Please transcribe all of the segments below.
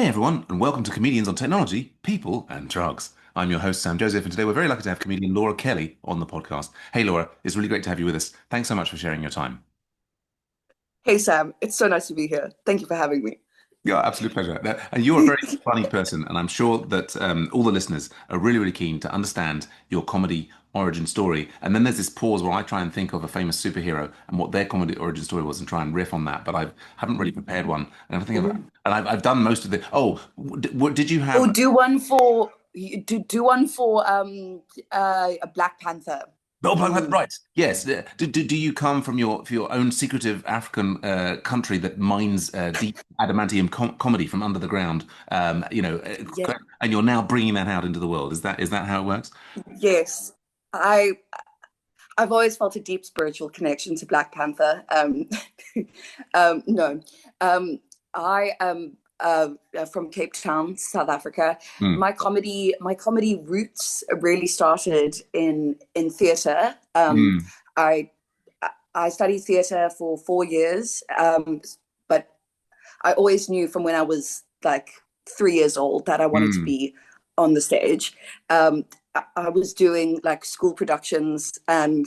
Hey everyone, and welcome to Comedians on Technology, People and Drugs. I'm your host, Sam Joseph, and today we're very lucky to have comedian Laura Kelly on the podcast. Hey Laura, it's really great to have you with us. Thanks so much for sharing your time. Hey Sam, it's so nice to be here. Thank you for having me. Yeah, absolute pleasure. And you're a very funny person, and I'm sure that all the listeners are really, really keen to understand your comedy origin story. And then there's this pause where I try and think of a famous superhero and what their comedy origin story was and try and riff on that. But I haven't really prepared one. And I think Ooh. I've done most of the. Oh, what did you Oh, have? do one for a Black Panther. Oh, Mm. right. Yes. Do you come from your own secretive African country that mines deep adamantium comedy from under the ground? Yeah, And you're now bringing that out into the world. Is that how it works? yes. I I've always felt a deep spiritual connection to Black Panther. No, um, I am from Cape Town, South Africa. Mm, My comedy roots really started in theatre. mm, I I studied theatre for 4 years, but I always knew from when I was like 3 years old that I wanted to mm, be on the stage. I was doing like school productions, and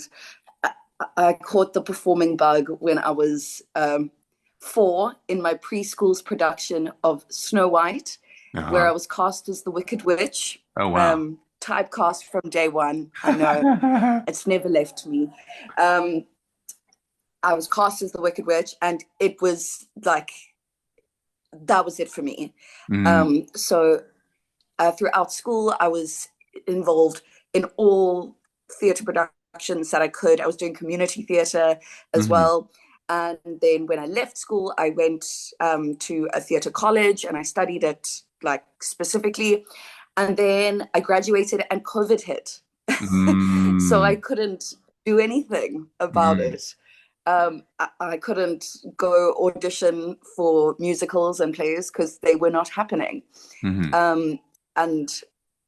I, I caught the performing bug when I was 4 in my preschool's production of Snow White, where uh-huh. I was cast as the Wicked Witch. Oh wow. Typecast from day one. I know it's never left me. Um, I was cast as the Wicked Witch, and it was like that was it for me. Mm, So throughout school, I was involved in all theatre productions that I could. I was doing community theatre as mm, well. And then when I left school, I went to a theatre college and I studied it like specifically. And then I graduated and COVID hit. So I mm, couldn't do anything about mm, it. I couldn't go audition for musicals and plays because they were not happening. mm. Um, and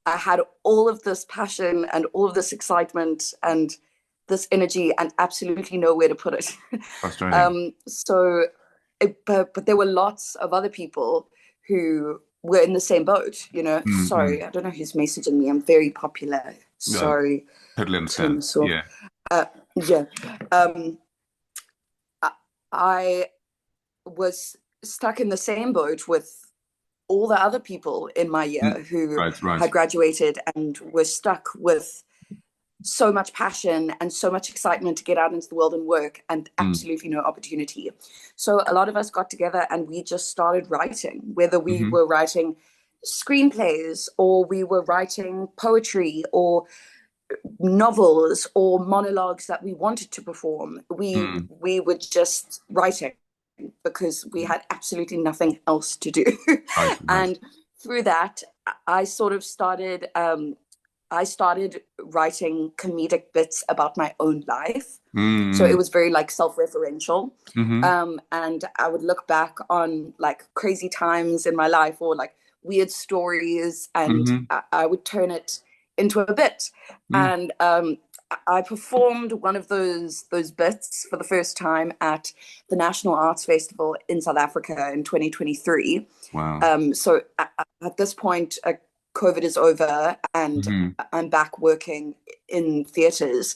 I had all of this passion and all of this excitement and this energy and absolutely nowhere to put it. Frustrating. But there were lots of other people who were in the same boat, you know. Mm, Sorry, mm. I don't know who's messaging me. I'm very popular. Yeah, Sorry, totally understand. Tim. So, Yeah. uh, yeah. Um, I, I was stuck in the same boat with all the other people in my Mm. year who Right, right. had graduated and were stuck with so much passion and so much excitement to get out into the world and work and Mm, absolutely no opportunity. So a lot of us got together and we just started writing, whether we hmm were writing screenplays or we were writing poetry or novels or monologues that we wanted to perform. We mm. we were just writing because we had absolutely nothing else to do. Right, right. And through that, I sort of started writing comedic bits about my own life. So it Mm, was very like self-referential. hmm And I would look back on like crazy times in my life or like weird stories, and hmm I would turn it into a bit. Mm. And I performed one of those bits for the first time at the National Arts Festival in South Africa in 2023. Wow. So at this point, COVID is over, and hmm I'm back working in theatres.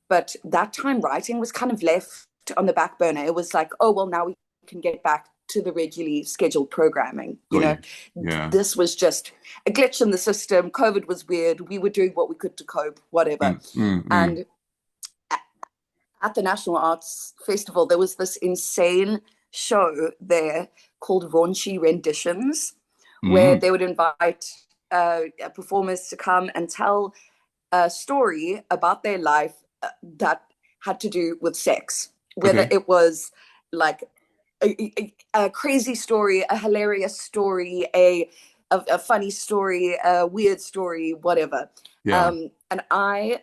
But that time, writing was kind of left on the back burner. It was like, oh well, now we can get back to the regularly scheduled programming. You Got know, you. Yeah. this was just a glitch in the system. COVID was weird. We were doing what we could to cope, whatever. Mm, mm, mm. And at the National Arts Festival, there was this insane show there called Raunchy Renditions, where Mm. they would invite performers to come and tell a story about their life that had to do with sex, whether Okay. it was like a crazy story, a hilarious story, a funny story, a weird story, whatever. Yeah. And I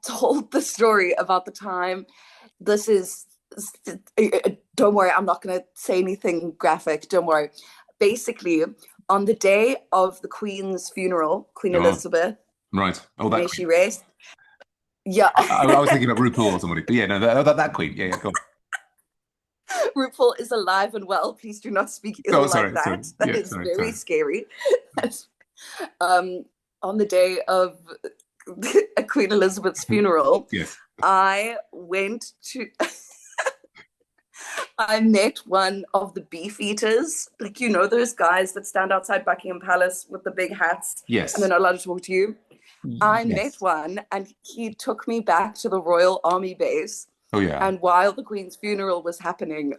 told the story about the time. This is, don't worry, I'm not going to say anything graphic. Don't worry. Basically, on the day of the Queen's funeral, Queen Oh, Elizabeth, right. Oh, that may queen. she rest. Yeah. I was thinking of RuPaul or somebody, but yeah, no, that queen. Yeah, yeah, cool. RuPaul is alive and well. Please do not speak Oh, ill like sorry, sorry. that. That Yeah, is sorry, very sorry. scary. um, on the day of Queen Elizabeth's funeral, Yes. I went to I met one of the beef eaters. Like, you know, those guys that stand outside Buckingham Palace with the big hats and they're Yes. not allowed to talk to you. I met Yes. one and he took me back to the Royal Army base. Oh, yeah. And while the Queen's funeral was happening,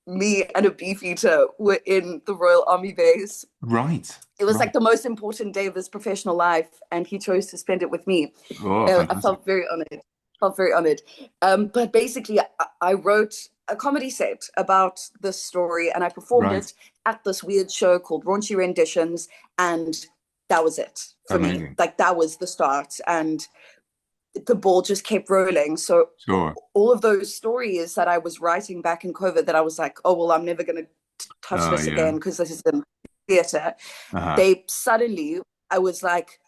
me and a beef eater were in the Royal Army base. Right. It was Right. like the most important day of his professional life, and he chose to spend it with me. Oh, I fantastic. felt very honored. Felt very honored. But basically, I wrote a comedy set about this story, and I performed Right. it at this weird show called Raunchy Renditions, and that was it for me. Amazing. Like that was the start, and the ball just kept rolling. So Sure. all of those stories that I was writing back in COVID, that I was like, oh well, I'm never going to touch Oh, this yeah. again because this is in theater. Uh-huh. They suddenly, I was like,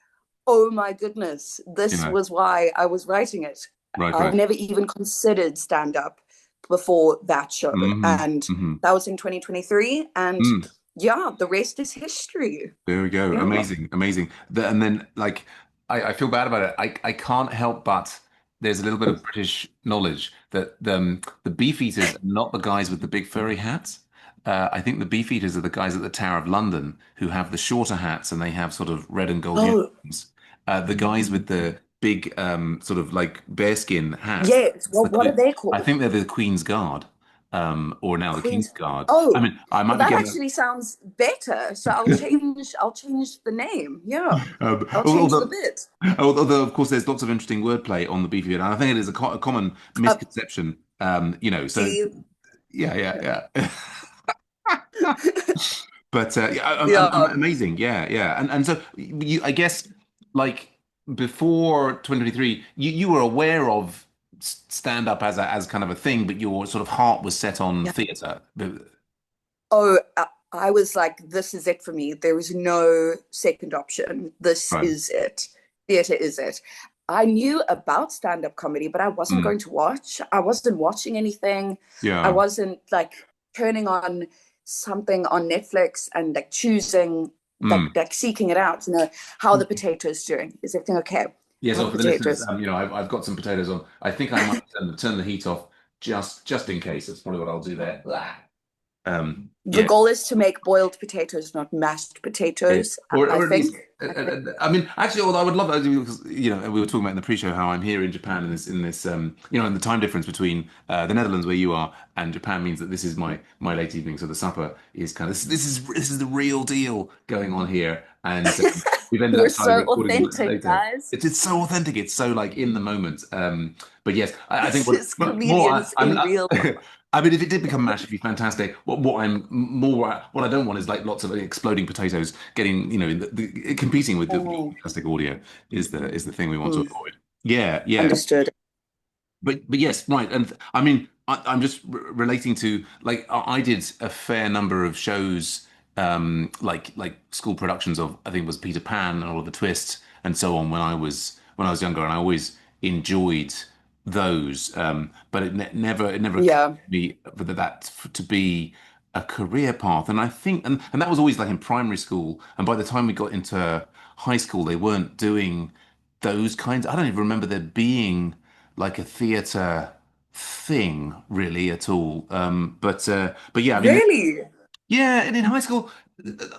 oh my goodness, this Yeah. was why I was writing it. Right, I've right. never even considered stand up before that show. Hmm. And Hmm. that was in 2023. And Mm. yeah, the rest is history. There we go. Yeah. Amazing, amazing. And then, like, I feel bad about it. I can't help but there's a little bit of British knowledge that the beefeaters are not the guys with the big furry hats. I think the beefeaters are the guys at the Tower of London who have the shorter hats and they have sort of red and gold Oh, uniforms. The guys with the big sort of like bearskin hats. yes. Well, what are they I called? think they're the Queen's Guard, or now the King's Queens. Guard. I Oh, mean, I might well, be that getting. actually sounds better. So I'll change the name. Yeah. I'll change the Although, bit. although, of course, there's lots of interesting wordplay on the beefy, and I think it is a common Uh, misconception. So see, yeah, yeah, yeah. But yeah, yeah. amazing, yeah, yeah, and so I guess, like before 2023, you were aware of stand up as kind of a thing, but your sort of heart was set on Yeah. theatre. Oh, I was like, this is it for me. There was no second option. This Right. is it. Theater is it. I knew about stand-up comedy, but I wasn't Mm. going to watch. I wasn't watching anything. I Yeah. wasn't like turning on something on Netflix and like choosing, like Mm. like seeking it out. How are the potatoes doing? Is everything okay? Yeah, How are so the for the listeners, potatoes? I've got some potatoes on. I think I might turn the heat off just in case. That's probably what I'll do there. The Yeah, goal is to make boiled potatoes, not mashed yeah. potatoes, I Or at least, think. I think. I mean, actually, although I would love, because we were talking about in the pre-show how I'm here in Japan, and this and the time difference between the Netherlands where you are and Japan means that this is my late evening, so the supper is kind of this is the real deal going on here, and we've ended We're up kind of so recording authentic, later. guys. It's so authentic. It's so like in the moment. But yes, I think This what is more comedians I'm. in real life. I mean, if it did become mash, it'd be fantastic. What I don't want is like lots of exploding potatoes getting, competing with the Mm, fantastic audio is the thing we want to mm, avoid. Yeah, yeah. understood. But yes, right. And I mean, I'm just relating to like I did a fair number of shows, like school productions of I think it was Peter Pan and all of the twists and so on when I was younger, and I always enjoyed those. But it never occurred Yeah. to me to be a career path. And I think and that was always like in primary school. And by the time we got into high school, they weren't doing those kinds. I don't even remember there being like a theatre thing really at all. But yeah, I mean, Really? yeah, and in high school,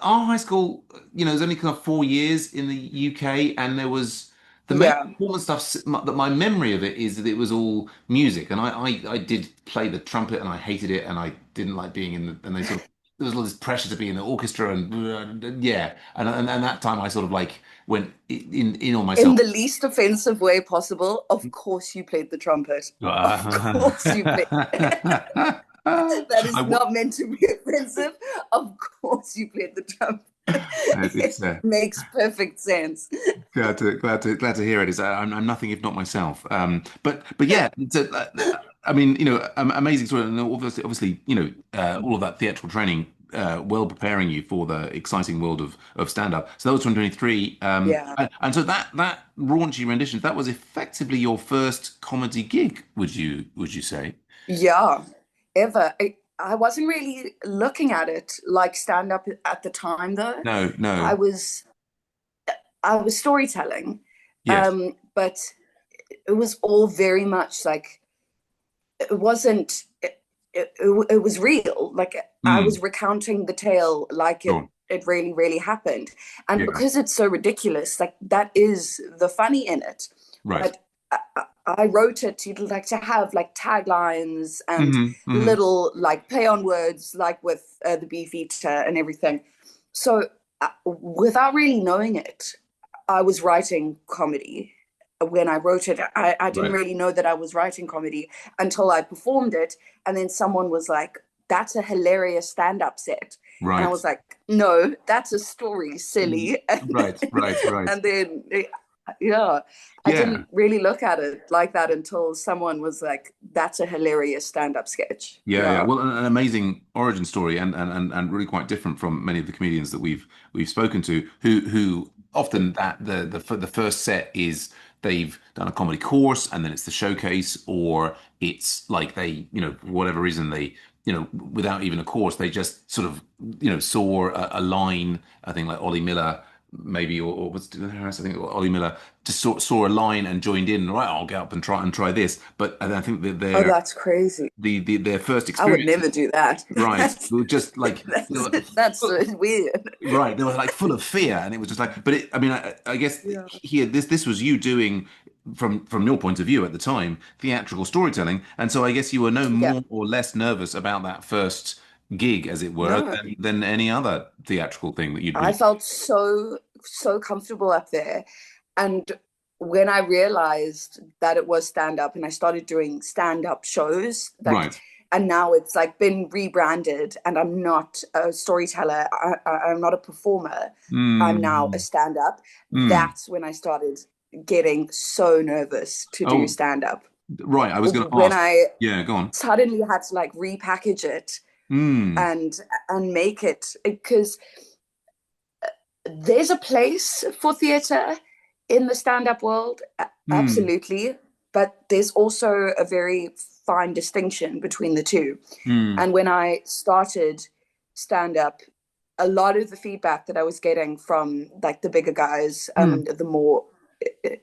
our high school, it was only kind of 4 years in the UK, and there was the main Yeah. performance stuff. That my memory of it is that it was all music, and I did play the trumpet, and I hated it, and I didn't like being in the, and they sort of there was all this pressure to be in the orchestra, and yeah, and that time I sort of like went in on In myself. the least offensive way possible, of course you played the trumpet. Of course you played. That is I, not meant to be offensive. Of course you played the trumpet. it's It makes perfect sense. glad to hear it. I'm nothing if not myself. But yeah. So, I mean, amazing story, and obviously, all of that theatrical training, well preparing you for the exciting world of stand up. So that was 2023, Yeah. and so that raunchy rendition that was effectively your first comedy gig. Would you say? Yeah. ever. I wasn't really looking at it like stand up at the time though. No, I no. was I was storytelling. Yes. But it was all very much like it wasn't it was real. Like I was Mm, recounting the tale like sure. it really, really happened. And Yeah. because it's so ridiculous, like that is the funny in it. Right. But I wrote it to like to have like taglines and Hmm. Hmm. little like play on words, like with the beef eater and everything. So without really knowing it, I was writing comedy. When I wrote it, I didn't Right. really know that I was writing comedy until I performed it. And then someone was like, that's a hilarious stand up set. And I Right. was like, no, that's a story, Mm, silly. right. Right. Right. And then, yeah, I Yeah. didn't really look at it like that until someone was like, that's a hilarious stand up sketch. Yeah, yeah. Yeah. Well, an amazing origin story, and really quite different from many of the comedians that we've spoken to, who often that the first set is they've done a comedy course, and then it's the showcase, or it's like they, for whatever reason they, without even a course, they just sort of, saw a line. I think like Ollie Miller, maybe, or was it Harris? I think Ollie Miller just saw a line and joined in. Right, I'll get up and try this. But I think that Oh, they're that's crazy. their first I would experiences, never do that. right, they were just like That's so weird. right, they were like full of fear, and it was just like, but I mean, I guess Yeah. here this was you doing from your point of view at the time theatrical storytelling, and so I guess you were no Yeah. more or less nervous about that first gig, as it were, No, than any other theatrical thing that you'd I been. felt so comfortable up there. And when I realized that it was stand up and I started doing stand up shows, like, Right. and now it's like been rebranded and I'm not a storyteller, I'm not a performer, I'm now a Mm, stand up. mm. That's when I started getting so nervous to do Oh, stand up. right. I was going to When ask. I Yeah, go on. suddenly had to like repackage it Mm, and make it, because there's a place for theatre in the stand-up world, mm, absolutely, but there's also a very fine distinction between the two. mm, And when I started stand-up, a lot of the feedback that I was getting from like the bigger guys, mm. the more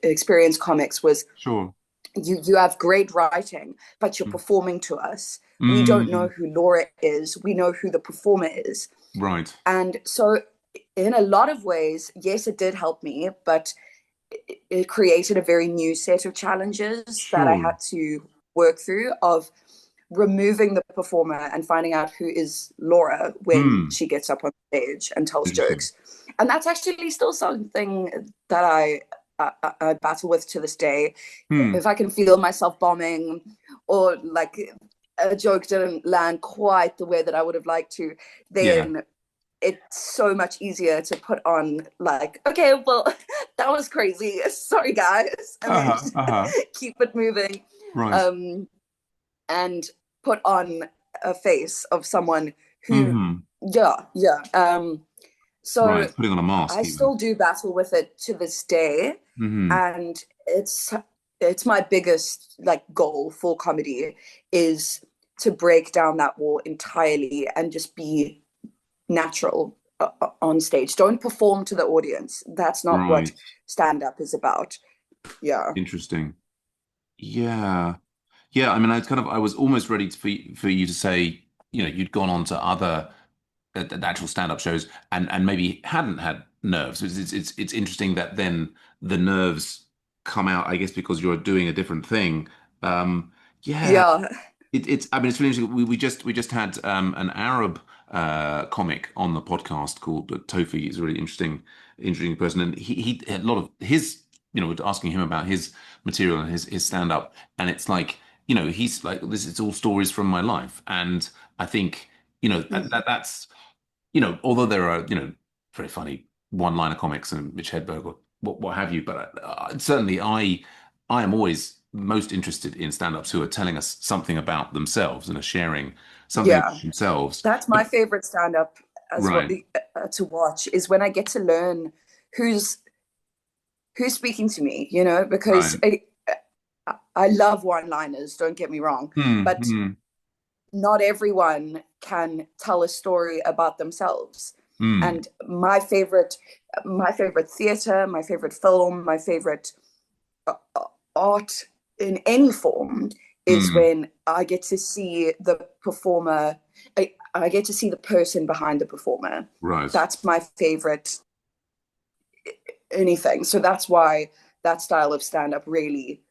experienced comics was, Sure. you have great writing, but you're Mm, performing to us. We don't know mm, who Laura is. We know who the performer is. right. And so, in a lot of ways, yes, it did help me, but it created a very new set of challenges that I Sure. had to work through, of removing the performer and finding out who is Laura when Mm, she gets up on stage and tells interesting. jokes. And that's actually still something that I battle with to this day. Hmm. If I can feel myself bombing, or like a joke didn't land quite the way that I would have liked to, Yeah. then it's so much easier to put on like, okay, well, that was crazy. Sorry, guys. And then Uh-huh. Uh-huh. keep it moving. Right. Um, and put on a face of someone who, Hmm. yeah, yeah. So Right. Putting on a mask I even. still do battle with it to this day. Hmm. And it's my biggest like goal for comedy, is to break down that wall entirely and just be natural on stage. Don't perform to the audience. That's not what Right. stand up is about. Yeah. Interesting. Yeah. Yeah. I mean, I was almost ready for you to say, you'd gone on to other the actual stand-up shows and maybe hadn't had nerves. It's interesting that then the nerves come out, I guess, because you're doing a different thing. Yeah. Yeah. It's I mean it's really interesting. We just had an Arab comic on the podcast called Tofi. He's a really interesting person, and he a lot of his we're asking him about his material and his stand up, and it's like he's like this is all stories from my life, and I think that's although there are very funny one-liner comics and Mitch Hedberg or what have you, but certainly I am always most interested in stand-ups who are telling us something about themselves and are sharing something Yeah. about themselves. That's my But favorite stand up as well, right, to watch, is when I get to learn who's speaking to me, because right. I love one liners, don't get me wrong, Hmm, but hmm. not everyone can tell a story about themselves. Mm, And my favorite theater, my favorite film, my favorite art in any form is mm, when I get to see the performer. I get to see the person behind the performer. right. That's my favorite anything. So that's why that style of stand up really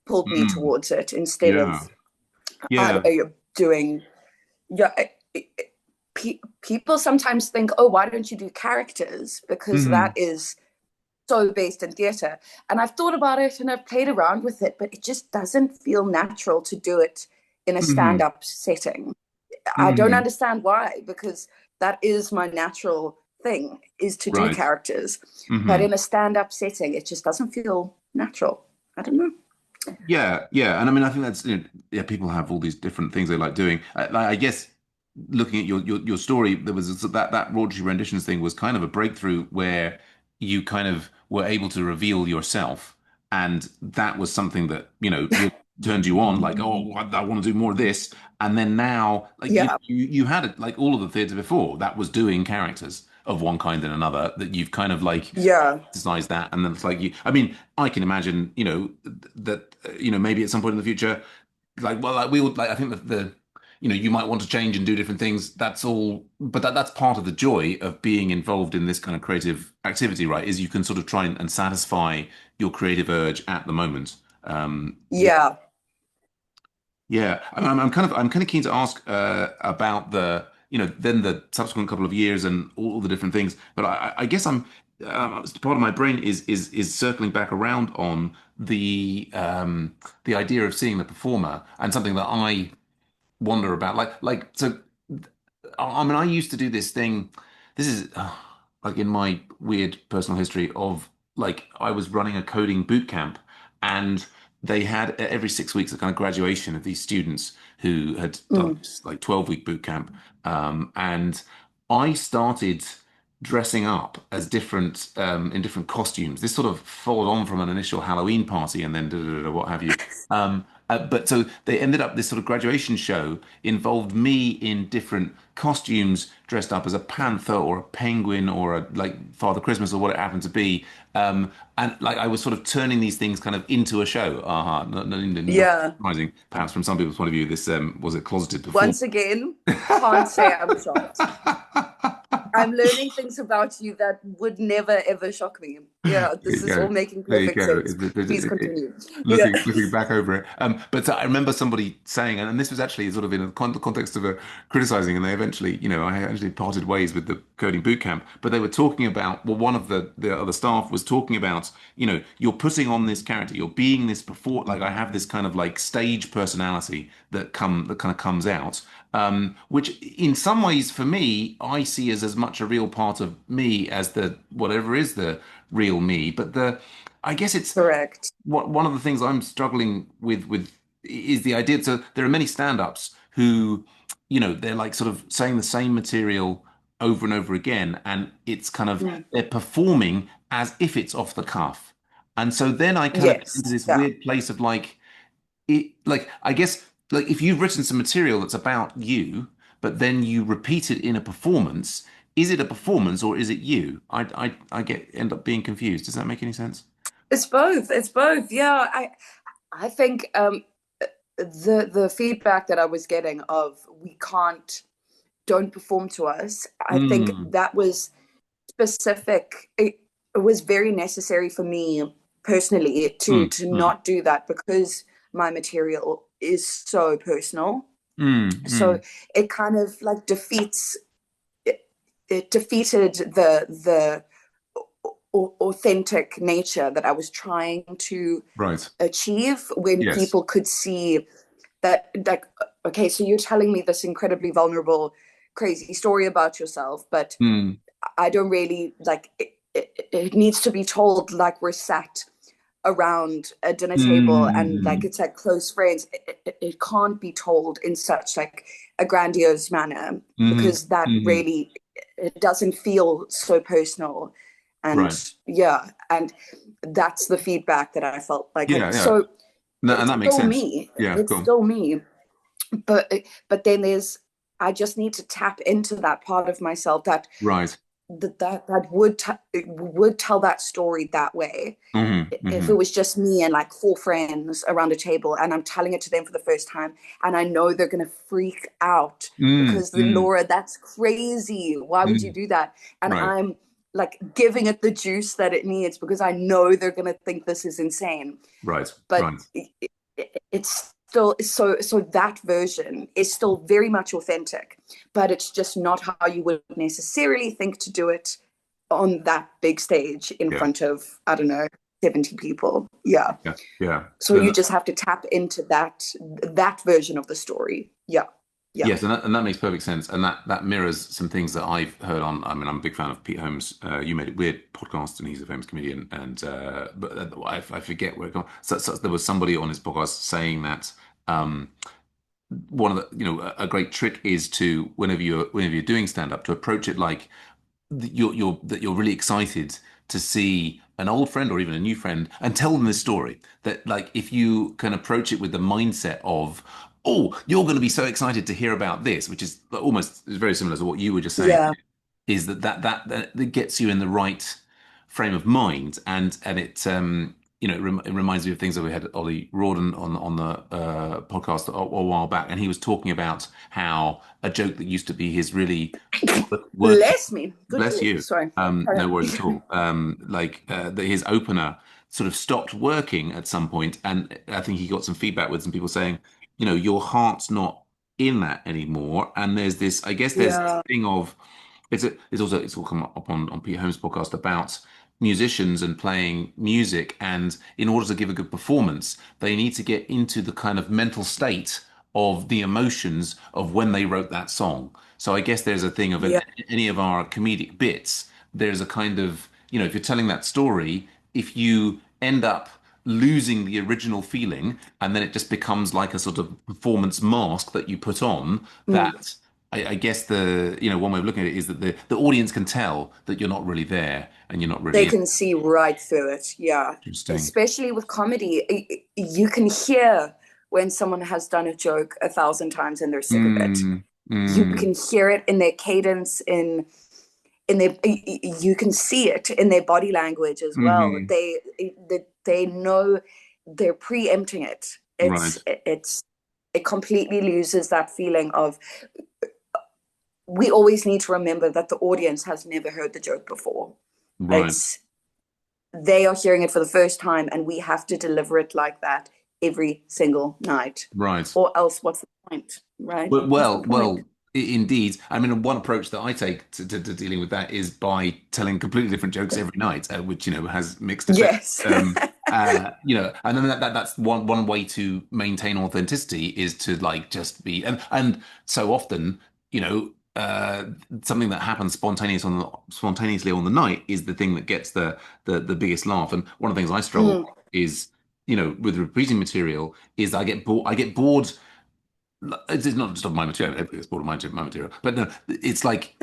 pulled me Mm, towards it instead yeah. of Yeah. doing. Yeah, people sometimes think, oh, why don't you do characters? Because that Hmm. is so based in theater. And I've thought about it and I've played around with it, but it just doesn't feel natural to do it in a Hmm. stand-up setting. I don't Hmm. understand why, because that is my natural thing, is to do Right. characters. But Hmm. in a stand-up setting, it just doesn't feel natural. I don't know. Yeah, yeah, and I mean, I think that's yeah. People have all these different things they like doing. I guess looking at your story, there was that raunchy renditions thing was kind of a breakthrough where you kind of were able to reveal yourself, and that was something that really turned you on. Like, oh, I want to do more of this, and then now, like Yeah, you had it like all of the theatre before that was doing characters of one kind and another that you've kind of like yeah, exercise that, and then it's like I mean, I can imagine, that maybe at some point in the future, like, well, like we would like I think that you might want to change and do different things. That's all, but that's part of the joy of being involved in this kind of creative activity, right? Is you can sort of try and satisfy your creative urge at the moment. Yeah, yeah. yeah. I'm kind of keen to ask about then the subsequent couple of years and all the different things. But I guess part of my brain is circling back around on the idea of seeing the performer and something that I wonder about. So I mean, I used to do this thing. This is like in my weird personal history of like I was running a coding boot camp, and they had every 6 weeks a kind of graduation of these students who had done Mm. this like 12-week boot camp. And I started dressing up as different in different costumes. This sort of followed on from an initial Halloween party and then what have you. But so they ended up this sort of graduation show involved me in different costumes, dressed up as a panther or a penguin or a like Father Christmas or what it happened to be. And like I was sort of turning these things kind of into a show. Not Yeah. surprising, perhaps from some people's point of view. This was a closeted Once performer. again, can't say I'm shocked. I'm learning things about you that would never ever shock me. Yeah, There this you is all go. making There you perfect go. sense. Please continue. Yeah. Looking back over it. But I remember somebody saying, and this was actually sort of in a context of a criticizing, and they eventually, I actually parted ways with the coding boot camp. But they were talking about, well, one of the other staff was talking about, you're putting on this character, you're being this before, like I have this kind of like stage personality that kind of comes out. Which in some ways for me, I see as much a real part of me as the whatever is the real me. But I guess it's Correct. one of the things I'm struggling with is the idea. So there are many stand-ups who, they're like sort of saying the same material over and over again, and it's kind of Mm. they're performing as if it's off the cuff. And so then I kind of get into Yes. this Yeah. weird place of like I guess like if you've written some material that's about you, but then you repeat it in a performance, is it a performance or is it you? I end up being confused. Does that make any sense? It's both. It's both. Yeah. I think the feedback that I was getting of we can't don't perform to us, I think Mm, that was specific. It was very necessary for me personally mm, to mm, not do that because my material is so personal. mm, So mm. it kind of like it defeated the authentic nature that I was trying to Right. achieve when Yes. people could see that, like, okay, so you're telling me this incredibly vulnerable crazy story about yourself, but Mm, I don't really like it needs to be told like we're sat around a dinner table and like mm, it's like close friends. It can't be told in such like a grandiose manner mm, because that mm. really it doesn't feel so personal. Right. And yeah, and that's the feedback that I felt like. Yeah, yeah. So No, and it's that makes still sense. me. Yeah, It's cool. still me. but then there's, I just need to tap into that part of myself that Right. would tell that story that way. If it Hmm. was just me and like four friends around a table and I'm telling it to them for the first time and I know they're going to freak out Mm, because mm, Laura, that's crazy. Why would you mm. do that? And Right. I'm like giving it the juice that it needs because I know they're going to think this is insane. Right. But Right. it's still so that version is still very much authentic, but it's just not how you would necessarily think to do it on that big stage in Yeah. front of, I don't know, 70 people. Yeah. Yeah. Yeah. So you just have to tap into that version of the story. Yeah. Yeah. Yes, and that makes perfect sense, and that mirrors some things that I've heard on. I mean, I'm a big fan of Pete Holmes. You Made It Weird podcast, and he's a famous comedian. And but I forget where it comes. So there was somebody on his podcast saying that one of the a great trick is to whenever you're doing stand up to approach it like you're really excited to see an old friend or even a new friend and tell them this story. That like if you can approach it with the mindset of, oh, you're going to be so excited to hear about this, which is almost is very similar to what you were just saying, Yeah. is that gets you in the right frame of mind, and it reminds me of things that we had Ollie Rawdon on the podcast a while back, and he was talking about how a joke that used to be his really working. Bless me. Good Bless grief. you. Sorry. No worries at all. That his opener sort of stopped working at some point, and I think he got some feedback with some people saying, your heart's not in that anymore. And there's this, I guess, there's this Yeah. thing of it's all come up on Pete Holmes' podcast about musicians and playing music, and in order to give a good performance, they need to get into the kind of mental state of the emotions of when they wrote that song. So I guess there's a thing of Yeah. any of our comedic bits, there's a kind of, if you're telling that story, if you end up losing the original feeling and then it just becomes like a sort of performance mask that you put on, Mm. that I guess one way of looking at it is that the audience can tell that you're not really there and you're not They really can see right through it. Yeah. interesting. Especially with comedy, you can hear when someone has done a joke 1,000 times and they're sick of it. Mm, You mm, can hear it in their cadence, in their, you can see it in their body language as well. hmm. They know they're preempting it. Right, It completely loses that feeling of, we always need to remember that the audience has never heard the joke before. right, It's They are hearing it for the first time, and we have to deliver it like that every single night, right. or else what's the point, right? Well, What's the well, point? well, indeed. I mean, one approach that I take to dealing with that is by telling completely different jokes every night, which has mixed effects. Yes. And then that's one way to maintain authenticity is to like just be and so often, something that happens spontaneously on the night is the thing that gets the biggest laugh. And one of the things I struggle Mm. with is, with repeating material is I get bored. It's not just of my material. Everybody gets bored of my material, but no, it's like,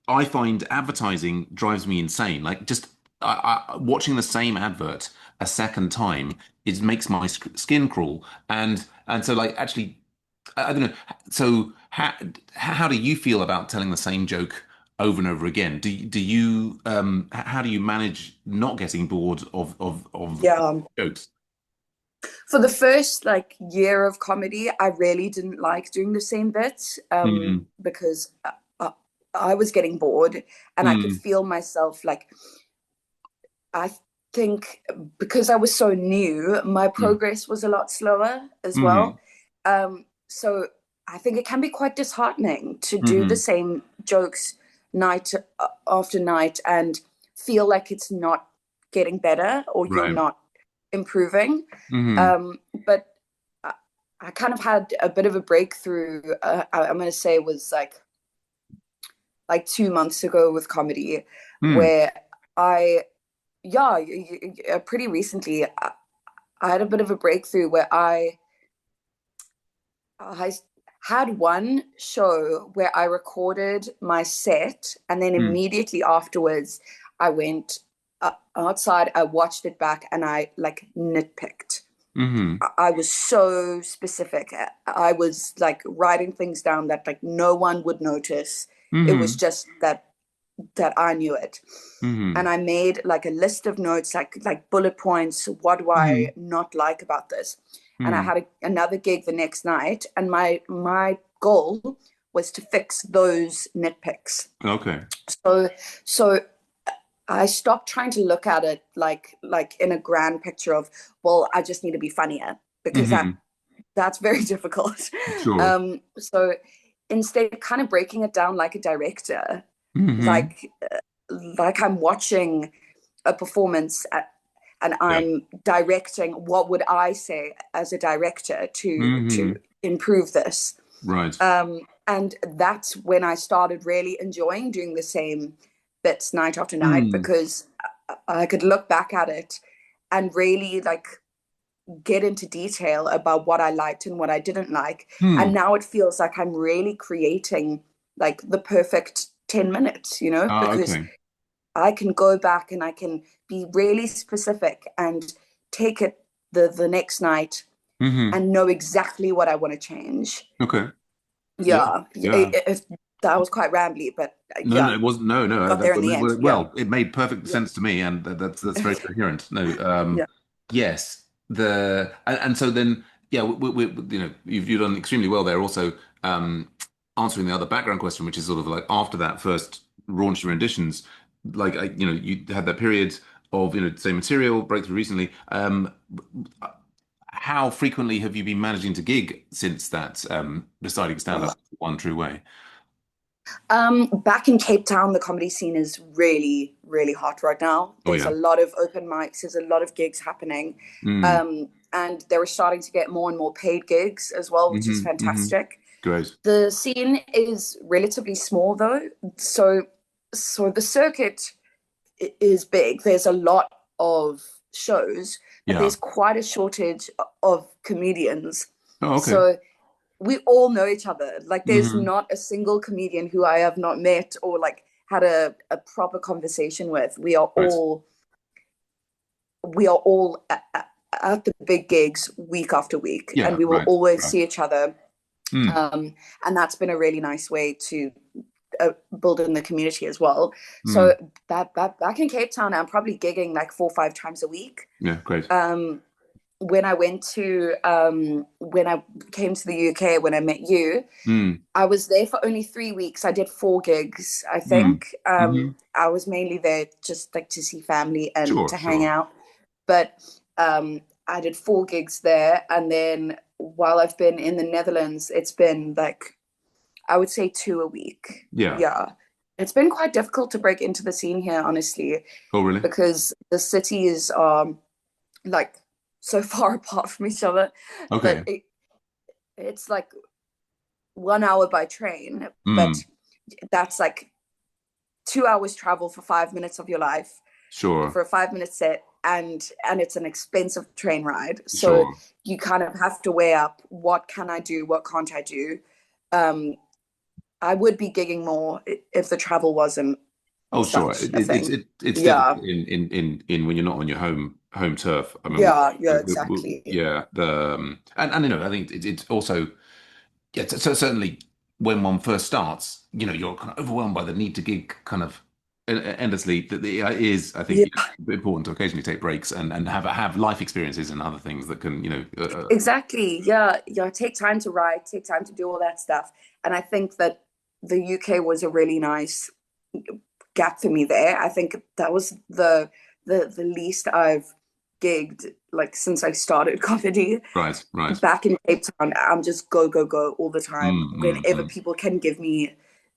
I find advertising drives me insane. Like just watching the same advert a second time, it makes my skin crawl. And so like actually, I don't know. So how do you feel about telling the same joke over and over again? How do you manage not getting bored of Yeah. jokes? For the first like year of comedy, I really didn't like doing the same bits, Mm, because I was getting bored, and I could mm, feel myself like, I think because I was so new, my mm, progress was a lot slower as mm, well. So I think it can be quite disheartening to do the mm, same jokes night after night and feel like it's not getting better or you're right. not improving. Mm, But I kind of had a bit of a breakthrough. I'm going to say it was like 2 months ago with comedy, mm, where I yeah, pretty recently, I had a bit of a breakthrough where I had one show where I recorded my set, and then mm. immediately afterwards, I went outside, I watched it back, and I like nitpicked. Hmm. I was so specific. I was like writing things down that like no one would notice. It was Hmm. just that I knew it. And Hmm. I made like a list of notes, like bullet points. What do I Hmm. not like about this? And I Hmm. had another gig the next night, and my goal was to fix those nitpicks. Okay. So I stopped trying to look at it like in a grand picture of, well, I just need to be funnier, because Hmm. that's very difficult. Sure. So instead, kind of breaking it down like a director, Hmm. like like I'm watching a performance and Yeah. I'm directing. What would I say as a director to Hmm. improve this? Right. And that's when I started really enjoying doing the same bits night after night, Mm. because I could look back at it and really like get into detail about what I liked and what I didn't like. And Hmm. now it feels like I'm really creating like the perfect 10 minutes, Ah, because okay. I can go back and I can be really specific and take it the next night Hmm. and know exactly what I want to change. Okay. Yeah. Yeah, Yeah. that was quite rambly, but No, no, yeah, it wasn't. No, no. got there in the end. Yeah, Well, it made perfect yeah, sense to me, and that's very coherent. No, yeah. yes. And so then, yeah, you've done extremely well there. Also, answering the other background question, which is sort of like after that first raunchy renditions, like you had that period of say material breakthrough recently. How frequently have you been managing to gig since that deciding stand up one true way? Back in Cape Town, the comedy scene is really, really hot right now. Oh There's a yeah. lot of open mics, there's a lot of gigs happening. Mm. And they were starting to get more and more paid gigs as well, which is Hmm. Hmm. fantastic. Great. The scene is relatively small though, so the circuit is big. There's a lot of shows, but Yeah. there's quite a shortage of comedians. Oh, okay. So we all know each other. Like there's Hmm. not a single comedian who I have not met or like had a proper conversation with. Right. We are all at the big gigs week after week, and Yeah. we will Right. always Right. see each other. Mm. And that's been a really nice way to build in the community as well. Mm. So back in Cape Town, I'm probably gigging like 4 or 5 times a week. Yeah. Great. Um, when I came to the UK, when I met you, Mm. I was there for only 3 weeks. I did 4 gigs, I Mm. think. Hmm. I was mainly there just like to see family and Sure. to hang Sure. out. But I did 4 gigs there. And then while I've been in the Netherlands, it's been like, I would say 2 a week. Yeah. Yeah. It's been quite difficult to break into the scene here, honestly, Oh, really? because the cities are like so far apart from each other that Okay. it's like 1 hour by train, Mm. but that's like 2 hours travel for 5 minutes of your life Sure. for a 5 minute set, and it's an expensive train ride. So Sure. you kind of have to weigh up, what can I do, what can't I do. um I would be gigging more if the travel wasn't Oh, sure. such a thing. It's Yeah, difficult in when you're not on your home turf. I mean, yeah, exactly. yeah, and I think it's also. Yeah, so certainly when one first starts, you're kind of overwhelmed by the need to gig kind of endlessly. That it is, I think, Yeah, important to occasionally take breaks and have life experiences and other things that can, exactly. Yeah, take time to write, take time to do all that stuff. And I think that the UK was a really nice gap for me there. I think that was the least I've gigged like since I started comedy. right, right. Back in Cape Town, I'm just go, go, go all the time. Mm, mm, Whenever mm. people can give me,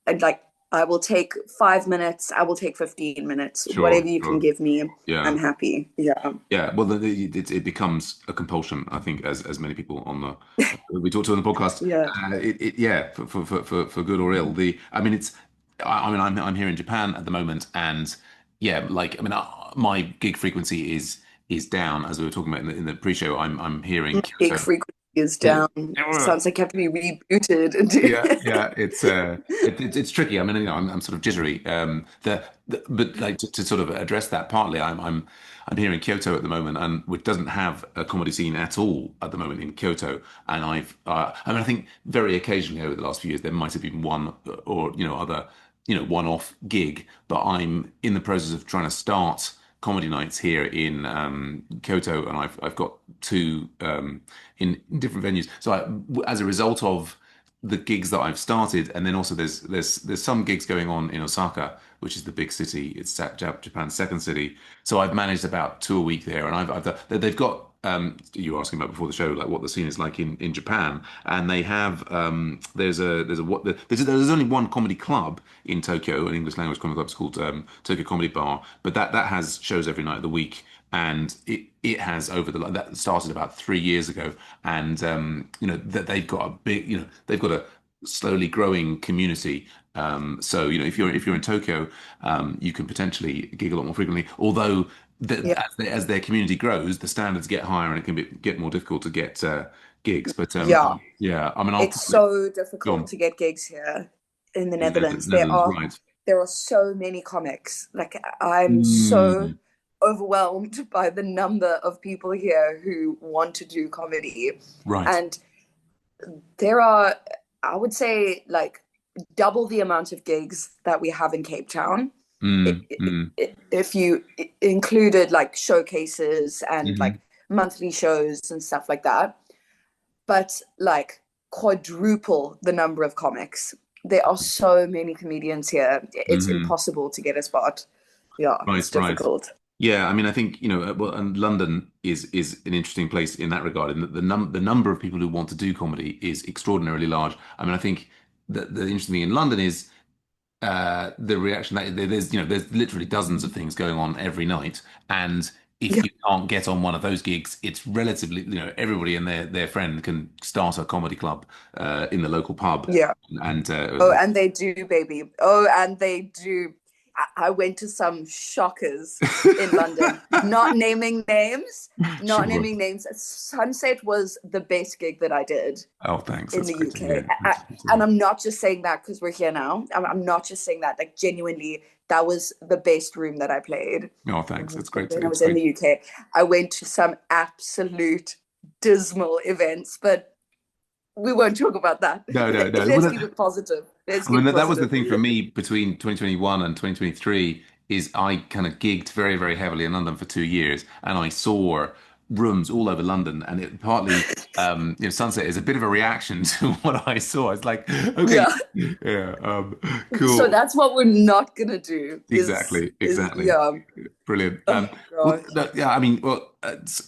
and like, I will take 5 minutes, I will take 15 minutes, Sure, whatever you can sure. give me, Yeah, I'm happy. Yeah. yeah. Well, it becomes a compulsion, I think, as many people on the we talked to on the podcast. Yeah. Yeah, for good or ill. I mean, I mean, I'm here in Japan at the moment, and yeah, like, I mean, my gig frequency is down, as we were talking about in the pre-show. I'm here in Big Kyoto. frequency. is Yeah. down. Yeah. Sounds like you have to be rebooted. Yeah, yeah, it's tricky. I mean, I'm sort of jittery. But like to sort of address that partly, I'm here in Kyoto at the moment, and which doesn't have a comedy scene at all at the moment in Kyoto. And I mean, I think very occasionally over the last few years there might have been one or other one-off gig, but I'm in the process of trying to start comedy nights here in Kyoto, and I've got two in different venues. So as a result of the gigs that I've started, and then also there's some gigs going on in Osaka, which is the big city. It's Japan's second city. So I've managed about two a week there, and they've got you were asking about before the show, like what the scene is like in Japan, and they have there's only one comedy club in Tokyo, an English language comedy club. It's called Tokyo Comedy Bar, but that has shows every night of the week, and it has that started about 3 years ago, and that they've got a big they've got a slowly growing community. So if you're in Tokyo, you can potentially gig a lot more frequently. Although Yeah, as their community grows, the standards get higher and it can get more difficult to get gigs. But yeah. yeah, I mean, I'll It's probably so go difficult on to get gigs here in the in Netherlands. Netherlands, right? There are so many comics. Like I'm so Mm, overwhelmed by the number of people here who want to do comedy. right. And there are, I would say, like double the amount of gigs that we have in Cape Town. Mm, mm, If you included like showcases and hmm like monthly shows and stuff like that, but like quadruple the number of comics. There are so many comedians here. It's hmm impossible to get a spot. Yeah, Right, it's right. difficult. Yeah, I mean, I think well, and London is an interesting place in that regard. And the number of people who want to do comedy is extraordinarily large. I mean, I think the interesting thing in London is the reaction that there's literally dozens of things going on every night, and if Yeah, you can't get on one of those gigs, it's relatively everybody and their friend can start a comedy club in the local pub, yeah. and Oh, and they do, baby. Oh, and they do. I went to some shockers in London. Not naming names, not sure. naming names. Sunset was the best gig that I did Oh, thanks. in That's the great to UK. hear. That's great to And hear. I'm not just saying that because we're here now. I'm not just saying that. Like, genuinely, that was the best room that I played Oh, thanks. That's great. when I It's was in great. the UK. I went to some absolute dismal events, but we won't talk about that. No, no, no. Let's Well, keep it positive. Let's I mean, keep it that was the positive. thing for me between 2021 and 2023 is I kind of gigged very, very heavily in London for 2 years, and I saw rooms all over London, and it partly, Sunset is a bit of a reaction to what I saw. It's like, okay, Yeah. yeah, So cool, that's what we're not gonna do exactly, is exactly. yeah. Brilliant. Oh Well, gosh. yeah, I mean, well, it's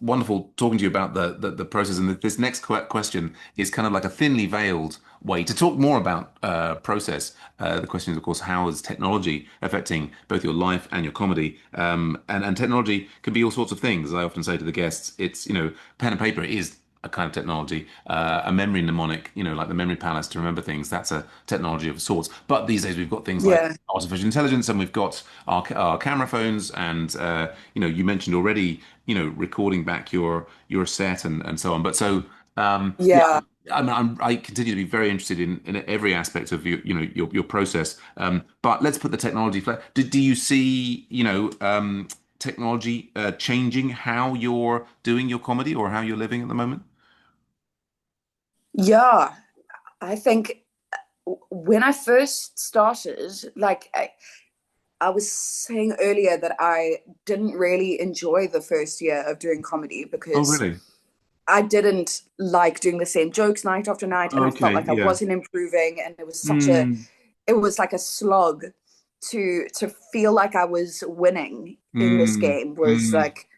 wonderful talking to you about the process. And this next question is kind of like a thinly veiled way to talk more about process. The question is, of course, how is technology affecting both your life and your comedy? And technology can be all sorts of things. As I often say to the guests, it's, pen and paper is a kind of technology, a memory mnemonic, like the memory palace to remember things. That's a technology of sorts. But these days we've got things like Yeah. artificial intelligence, and we've got our camera phones, and you mentioned already, recording back your set and so on. But so yeah. Yeah. I continue to be very interested in every aspect of your process. But let's put the technology flat. Do you see technology changing how you're doing your comedy or how you're living at the moment? Yeah. I think when I first started, like I was saying earlier that I didn't really enjoy the first year of doing comedy Oh, because really? I didn't like doing the same jokes night after night, and I felt Okay, like I yeah. wasn't improving, and it was Mm, it was like a slog to feel like I was winning in this mm, game. Whereas mm, like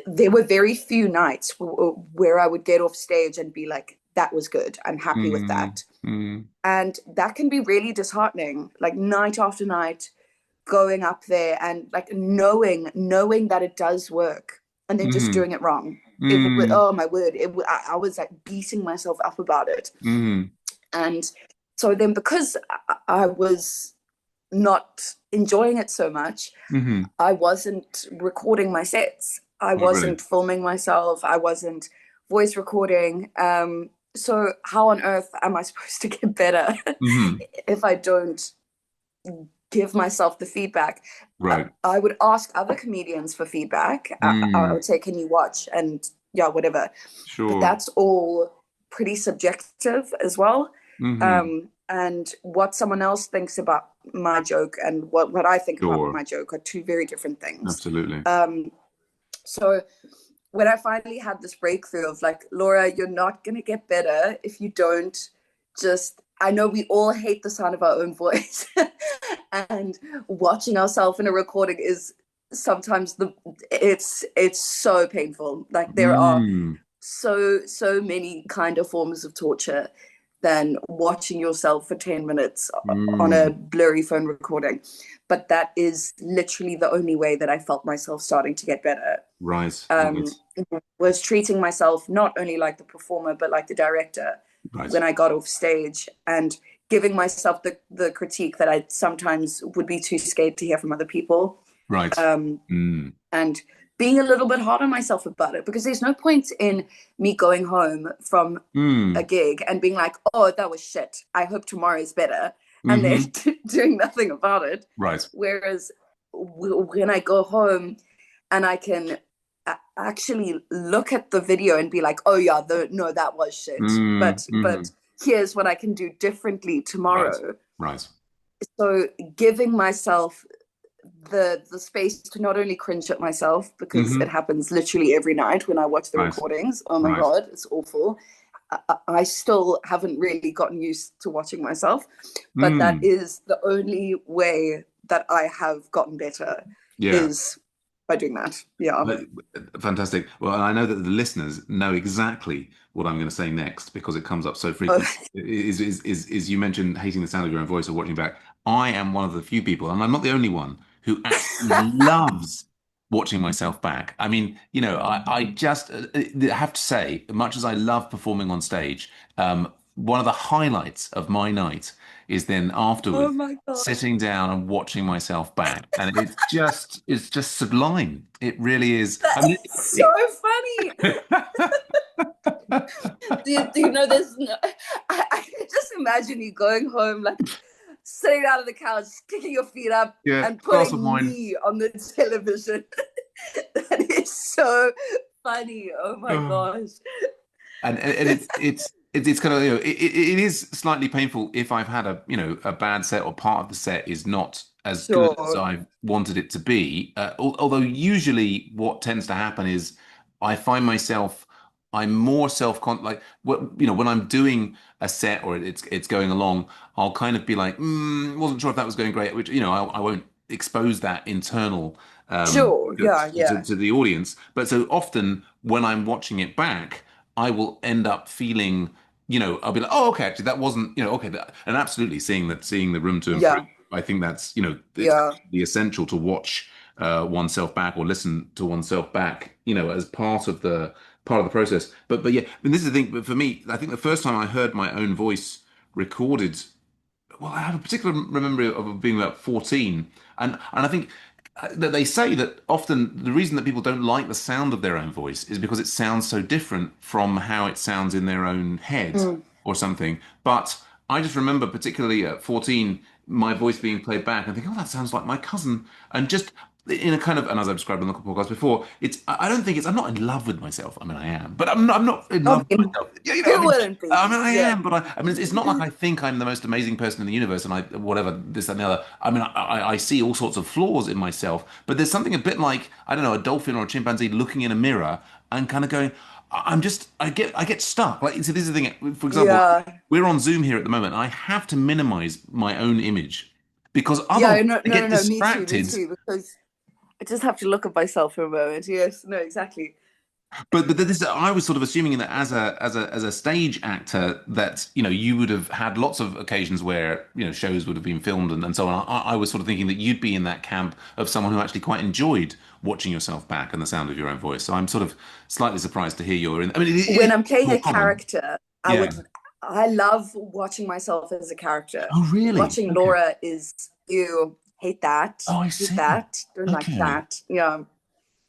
there were very few nights where I would get off stage and be like, "That was good. I'm happy with mm, that." mm, And that can be really disheartening. Like night after night, going up there and like knowing that it does work, and then just mm, doing it wrong. mm, Oh my word, I was like beating myself up about it. mm. And so then because I was not enjoying it so much, Mm-hmm. I wasn't recording my sets. I Oh, really? wasn't filming myself. I wasn't voice recording. So how on earth am I supposed to get better Hmm. if I don't give myself the feedback? Right. I would ask other comedians for feedback. I Mm. would say, can you watch? And yeah, whatever. But Sure. that's all pretty subjective as well. Hmm. And what someone else thinks about my joke and what I think about Sure. my joke are two very different things. Absolutely. So when I finally had this breakthrough of like, Laura, you're not going to get better if you don't just. I know we all hate the sound of our own voice, and watching ourselves in a recording is sometimes it's so painful. Like there are Mm. so many kind of forms of torture than watching yourself for 10 minutes on a Mm. blurry phone recording. But that is literally the only way that I felt myself starting to get better. Right. Um, Right. was treating myself not only like the performer, but like the director Right. when I got off stage, and giving myself the critique that I sometimes would be too scared to hear from other people. Right. Um, Mm. and being a little bit hard on myself about it, because there's no point in me going home from a Mm. gig and being like, oh, that was shit, I hope tomorrow is better, and then Hmm. doing nothing about it. Right. Whereas when I go home and I can actually look at the video and be like, oh yeah, no, that was shit, Mm. but Hmm. here's what I can do differently Right. tomorrow. Right. So giving myself the space to not only cringe at myself, because it Hmm. happens literally every night when I watch the Right. recordings. Oh my Right. god, it's awful. I still haven't really gotten used to watching myself, but that Mm. is the only way that I have gotten better, Yeah. is by doing that. Yeah. But- Fantastic. Well, I know that the listeners know exactly what I'm going to say next because it comes up so Oh, frequently. Is you mentioned hating the sound of your own voice or watching back. I am one of the few people, and I'm not the only one, who absolutely loves watching myself back. I mean, I just I have to say, much as I love performing on stage, one of the highlights of my night is then oh afterwards my god, sitting down and watching myself back, and it's just sublime. It really is. that I mean, is so funny. Do you know there's no, I can just imagine you going home like sitting down on the couch, kicking your feet up, yeah, and glass of putting wine. me on the television. That is so funny. Oh my Oh. gosh. And it's kind of it is slightly painful if I've had a bad set or part of the set is not as good as Sure. I wanted it to be. Although usually what tends to happen is I find myself I'm more self-con like when I'm doing a set or it's going along, I'll kind of be like, wasn't sure if that was going great, which I won't expose that internal Sure. Yeah. Yeah. to the audience. But so often when I'm watching it back, I will end up feeling, I'll be like, oh, okay, actually, that wasn't, okay, and absolutely seeing the room to improve. Yeah. I think that's, it's Yeah. the essential to watch oneself back or listen to oneself back, as part of the process. But yeah, I mean, this is the thing. But for me, I think the first time I heard my own voice recorded, well, I have a particular memory of being about 14, and I think that they say that often the reason that people don't like the sound of their own voice is because it sounds so different from how it sounds in their own head Mm. or something. But I just remember, particularly at 14, my voice being played back and thinking, oh, that sounds like my cousin. And just in a kind of, and as I've described on the podcast before, I don't think I'm not in love with myself. I mean, I am, but I'm not in I love with mean, myself. Yeah, I who mean, wouldn't I be? mean, I Yeah. am, but I mean, it's not like I think I'm the most amazing person in the universe and I, whatever, this and the other. I mean, I see all sorts of flaws in myself, but there's something a bit like, I don't know, a dolphin or a chimpanzee looking in a mirror and kind of going, I get stuck. Like, so this is the thing. For example, Yeah. we're on Zoom here at the moment. I have to minimize my own image because otherwise Yeah. No. I No. get No. No. Me too. Me distracted. too. Because I just have to look at myself for a moment. Yes. No. Exactly. But this, I was sort of assuming that as a stage actor that you would have had lots of occasions where shows would have been filmed and so on. I was sort of thinking that you'd be in that camp of someone who actually quite enjoyed watching yourself back and the sound of your own voice. So I'm sort of slightly surprised to hear you're in. I mean, it When is I'm playing more a common. character, Yeah. I love watching myself as a character. Oh, really? Watching Okay. Laura is you Oh, I hate see. that, don't like Okay. that. Yeah.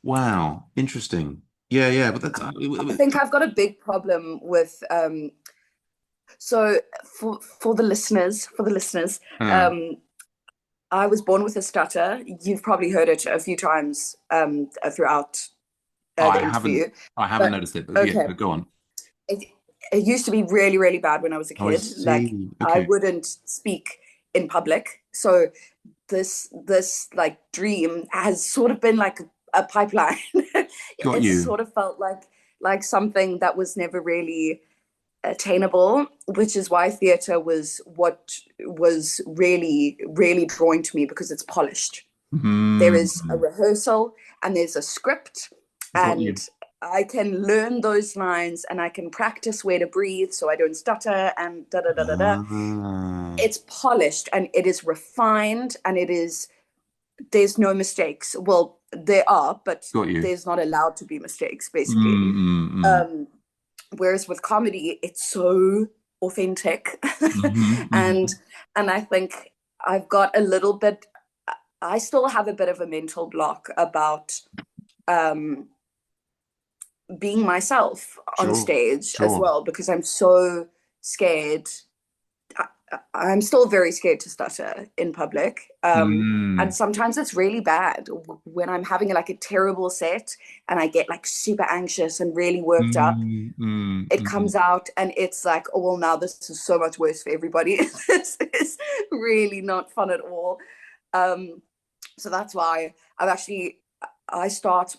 Wow. Interesting. Yeah, yeah, but that's I think I've got a big problem with so for the listeners, uh, um I was born with a stutter. You've probably heard it a few times throughout I the interview. haven't I haven't But noticed it, but yeah, okay, but go on. it, it used to be really, really bad when I was a Oh, I kid. Like see. I Okay, wouldn't speak in public. So this like dream has sort of been like a pipeline. got It's you. sort of felt like something that was never really attainable, which is why theatre was what was really, really drawing to me because it's polished. There is a Mm, rehearsal and there's a script, got you. and I can learn those lines and I can practice where to breathe so I don't stutter and da da da da da. Ah, It's polished and it is refined and there's no mistakes. Well, there are, but got you. there's not allowed to be mistakes, basically. Mm, mm, mm. Um, Whereas with comedy, it's so authentic, Mhm, and mhm. and I think I've got a little bit. I still have a bit of a mental block about um, being myself on Sure, stage as sure. well because I'm so scared. I'm still very scared to stutter in public. And Mm, sometimes it's really bad when I'm having like a terrible set and I get like super anxious and really worked up. mm, mm, It mm. comes out and it's like, oh, well, now this is so much worse for everybody. This is really not fun at all. Um, so that's why I start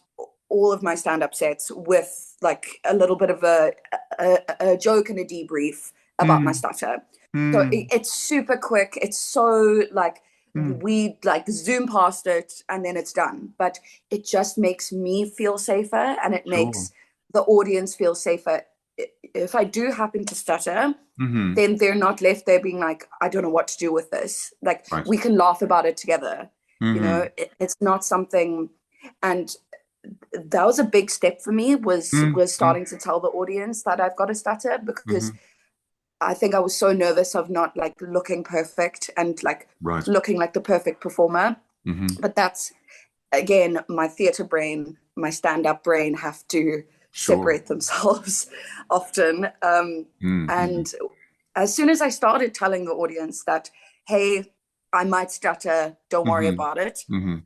all of my stand-up sets with like a little bit of a joke and a debrief about my Mm, stutter. So mm, it's super quick. It's so like mm. we like zoom past it and then it's done. But it just makes me feel safer and it Sure. makes the audience feel safer. If I do happen to stutter, Hmm. then they're not left there being like, I don't know what to do with this. Like Right. we can laugh about it together. You know, Hmm. it's not something. And that was a big step for me Mm, was mm, starting to tell the audience that I've got a stutter because hmm. I think I was so nervous of not like looking perfect and like Right. looking like the perfect performer. Hmm. But that's again, my theatre brain, my stand-up brain have to Sure. separate themselves often. Mm-hmm. And as soon as I started telling the audience that, hey, I might stutter, don't worry Hmm. about it, Hmm.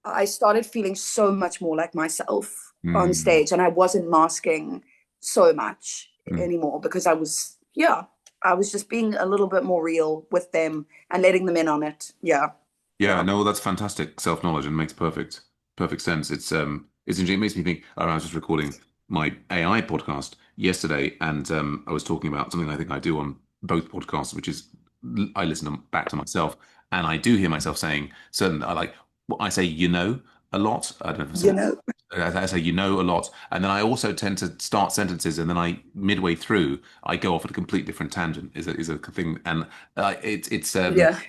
I started feeling so much more like myself on Mm, stage. And I wasn't masking so much mm. anymore because yeah, I was just being a little bit more real with them and letting them in on it. Yeah. Yeah, Yeah. no, that's fantastic self-knowledge and makes perfect sense. It's interesting. It makes me think. I was just recording my AI podcast yesterday, and I was talking about something I think I do on both podcasts, which is I listen back to myself, and I do hear myself saying certain. I like what I say, a lot. I don't know if You someone. know, I say a lot, and then I also tend to start sentences, and then midway through I go off at a complete different tangent. Is a thing, and it's yeah.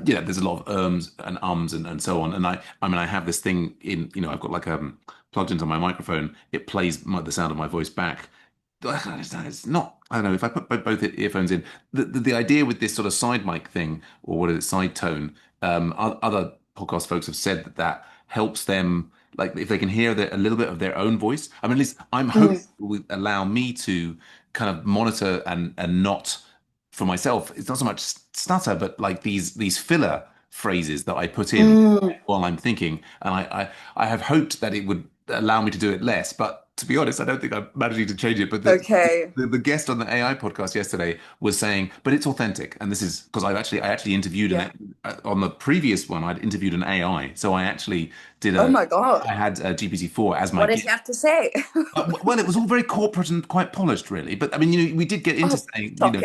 yeah, there's a lot of and ums and so on. And I mean, I have this thing in, I've got like plugged into my microphone. It plays the sound of my voice back. It's not, I don't know, if I put both earphones in, the idea with this sort of side mic thing, or what is it, side tone, other podcast folks have said that helps them, like if they can hear a little bit of their own voice. I mean, at least I'm hoping Mm. it will allow me to kind of monitor and not for myself, it's not so much stutter, but like these filler phrases that I put in Mm. while I'm thinking, and I have hoped that it would allow me to do it less. But to be honest, I don't think I'm managing to change it. But Okay. the guest on the AI podcast yesterday was saying, but it's authentic, and this is because I actually interviewed Yeah. on the previous one I'd interviewed an AI, so I actually did Oh a my God. I had GPT-4 as my What did guest. you have to say? Well, it was all very corporate and quite polished, really. But I mean, we did get into Oh, saying, like, shocking.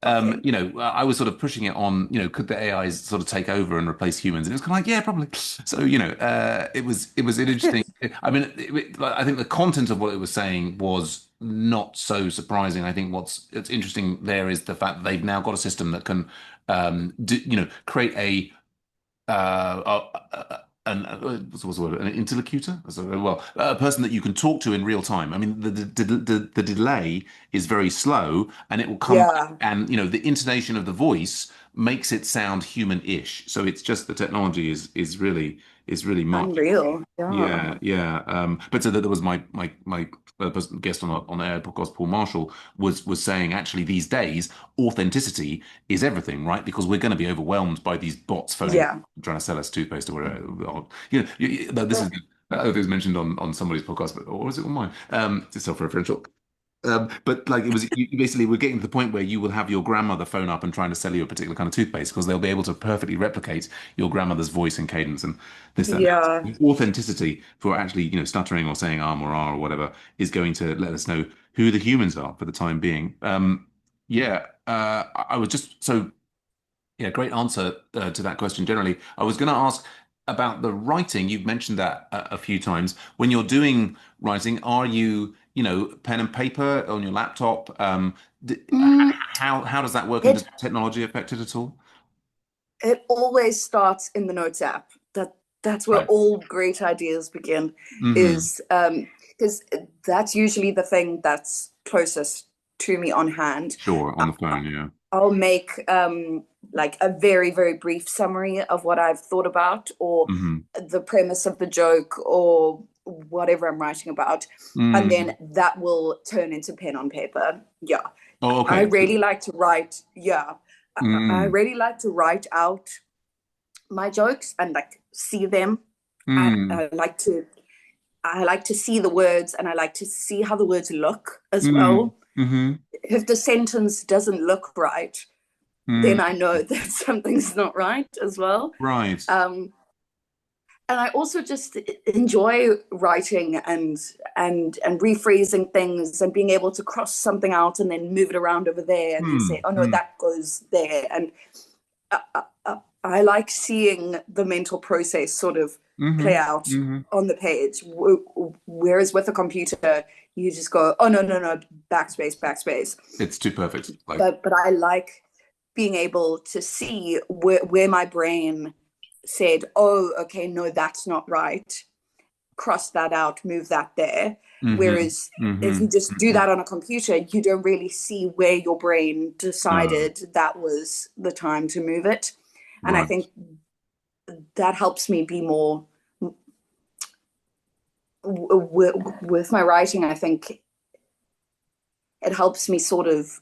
Shocking. I was sort of pushing it on, could the AIs sort of take over and replace humans? And it was kind of like, yeah, probably. So, it was an interesting. I mean, like, I think the content of what it was saying was not so surprising. I think it's interesting there is the fact that they've now got a system that can, create what's the word? An interlocutor? Well, a person that you can talk to in real time. I mean, the delay is very slow, and it will come back, Yeah. and the intonation of the voice makes it sound human-ish. So it's just the technology is really much. Unreal. Yeah. Yeah, yeah. But so that there was my guest on air podcast, Paul Marshall, was saying actually these days authenticity is everything, right? Because we're going to be overwhelmed by these bots phoning, Yeah. trying to sell us toothpaste or whatever. This is I don't think it was mentioned on somebody's podcast, but or was it on mine? It's self-referential. But like it was, you basically we're getting to the point where you will have your grandmother phone up and trying to sell you a particular kind of toothpaste because they'll be able to perfectly replicate your grandmother's voice and cadence and this, that, and Yeah. that. Authenticity for actually, stuttering or saying or ah or whatever is going to let us know who the humans are for the time being. Yeah, I was just so yeah, great answer to that question generally. I was going to ask about the writing. You've mentioned that a few times. When you're doing writing, are you, pen and paper on your laptop? Mm, How does that work, and it does technology affect it at all? it always starts in the Notes app. That's where Right. all great ideas begin, Hmm. is because that's usually the thing that's closest to me on hand. Sure, on the phone, yeah. I'll make like a very, very brief summary of what I've thought about, or Hmm. the premise of the joke, or whatever I'm writing about. And Mm. then that will turn into pen on paper. Yeah. Oh, I okay. really like to write. Yeah. I Mm. really like to write out my jokes and like see them. I, Mm. I like to I like to see the words, and I like to see how the words look as Mm. well. Hmm. If the sentence doesn't look right, then Mm. I know that something's not right as well. Right. Um, and I also just enjoy writing and rephrasing things and being able to cross something out and then move it around over there and then say, Mm. oh no, Mm. that goes there. And I like seeing the mental process sort of play Hmm. out Hmm. on the page. Whereas with a computer, you just go, oh no, no, no, backspace, backspace. It's too perfect. Like, But I like being able to see where my brain said, oh, okay, no, that's not right. Cross that out, move that there. hmm. Whereas if you Hmm. just do Hmm. that on a computer, you don't really see where your brain No. decided that was the time to move it. And I Right. think that helps me be more with my writing. I think it helps me sort of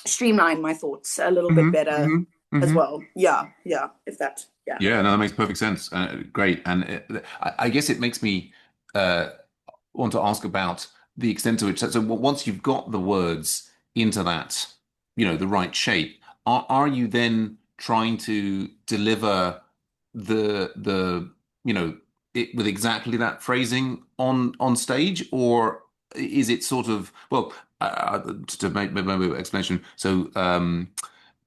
streamline my thoughts a little bit Hmm. better Hmm. as Hmm. well. Yeah, yeah. If that, yeah, Yeah, no, that makes perfect sense. Great. And I guess it makes me uh, want to ask about the extent to which, so once you've got the words into that, the right shape, are you then trying to deliver the, it with exactly that phrasing on stage, or is it sort of, well, to make maybe an explanation, so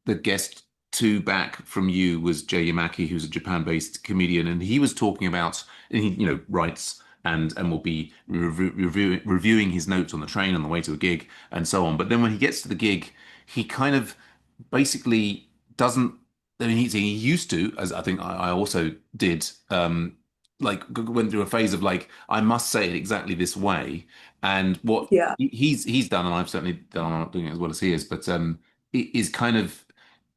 the guest two back from you was Jay Yamaki, who's a Japan-based comedian, and he was talking about, and he, writes and will be reviewing his notes on the train on the way to a gig and so on. But then when he gets to the gig, he kind of basically doesn't. I mean, he used to, as I think I also did, like went through a phase of like, I must say it exactly this way. And what yeah, he's done, and I've certainly done, I'm not doing it as well as he is, but it is kind of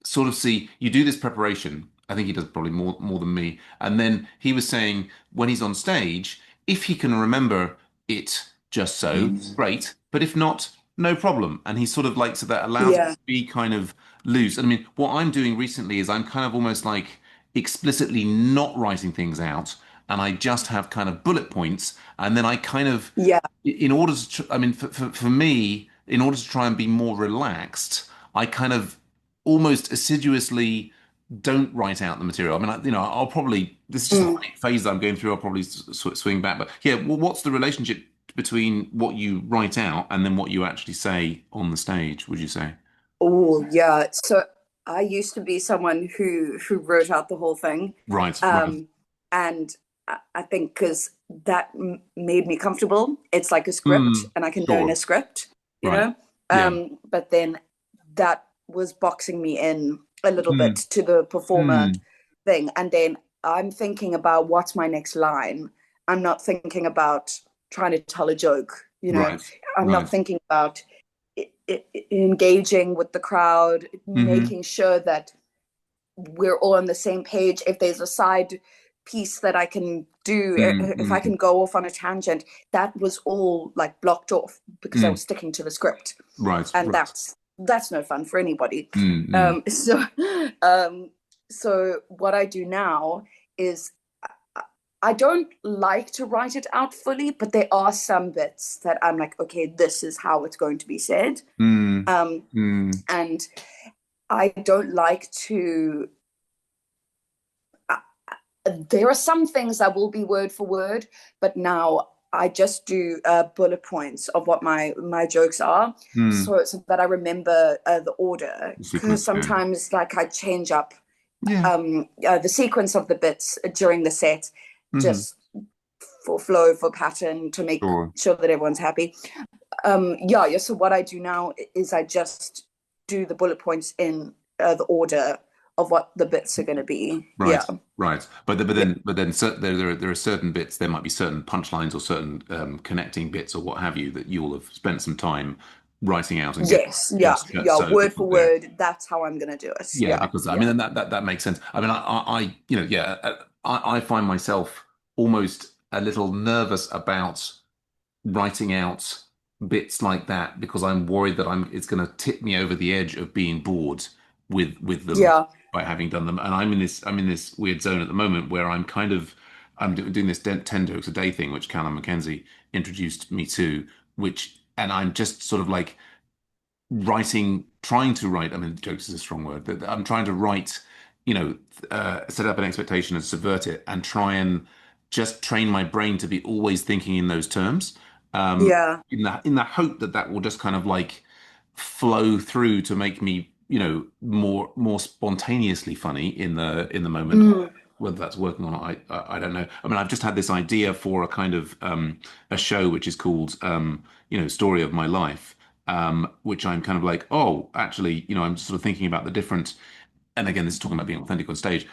sort of see you do this preparation. I think he does probably more than me. And then he was saying when he's on stage, if he can remember it just so, great. But if not, no problem. And he's sort of like so that allows him yeah, to be kind of loose. And I mean, what I'm doing recently is I'm kind of almost like explicitly not writing things out, and I just have kind of bullet points, and then I kind of yeah. in order to I mean for me in order to try and be more relaxed I kind of almost assiduously don't write out the material. I mean, I'll probably, this is just a Mm. funny phase that I'm going through. I'll probably swing back. But yeah, well, what's the relationship between what you write out and then what you actually say on the stage, would you say? Oh, yeah. So I used to be someone who wrote out the whole thing, Right, right. um, and I think because that made me comfortable. It's like a script, Mm, and I can learn a sure. script, you Right. know. Yeah. But then that was boxing me in a little bit Mm, to the performer mm, thing, and then I'm thinking about what's my next line. I'm not thinking about trying to tell a joke, you know. right, I'm not right. thinking about engaging with the crowd, Hmm. making sure that we're all on the same page. If there's a side piece that I can do, if I Mm-hmm. can go off on a tangent, that was all like blocked off because I Mm. was sticking to the script, Right, and right. that's no fun for anybody. Mm-hmm. Um, so, um, so what I do now is I don't like to write it out fully, but there are some bits that I'm like, okay, this is how it's going to be said. Mm. Um, Mm. and I don't like to. There are some things that will be word for word, but now I just do bullet points of what my jokes are, Mm. so that I remember the order. The Because sequence, yeah. sometimes, like, I change up Yeah. the sequence of the bits during the set, Hmm. just for flow, for pattern, to make Sure. sure that everyone's happy. Yeah, yeah. So what I do now is I just do the bullet points in the order of what the bits are going to be. Right, Yeah, right. yeah, But then there are certain bits. There might be certain punchlines or certain connecting bits or what have you that you will have spent some time writing out and getting yes, yeah, just yeah. so Word it's for not there. word. That's how I'm going to do it. Yeah, Yeah, because I yeah, mean that makes sense. I mean, you know, yeah, I find myself almost a little nervous about writing out bits like that because I'm worried that I'm it's going to tip me over the edge of being bored with them yeah, by having done them. And I'm in this weird zone at the moment where I'm doing this 10 jokes a day thing, which Callum Mackenzie introduced me to, which and I'm just sort of like trying to write, I mean, jokes is a strong word, but I'm trying to write, you know, set up an expectation and subvert it and try and just train my brain to be always thinking in those terms, yeah. in the hope that that will just kind of like flow through to make me, you know, more spontaneously funny in the moment. Mm, Whether that's working or not, I don't know. I mean, I've just had this idea for a kind of a show which is called you know, Story of My Life, which I'm kind of like, oh, actually, you know, I'm sort of thinking about the different, and again, this is talking about being authentic on stage.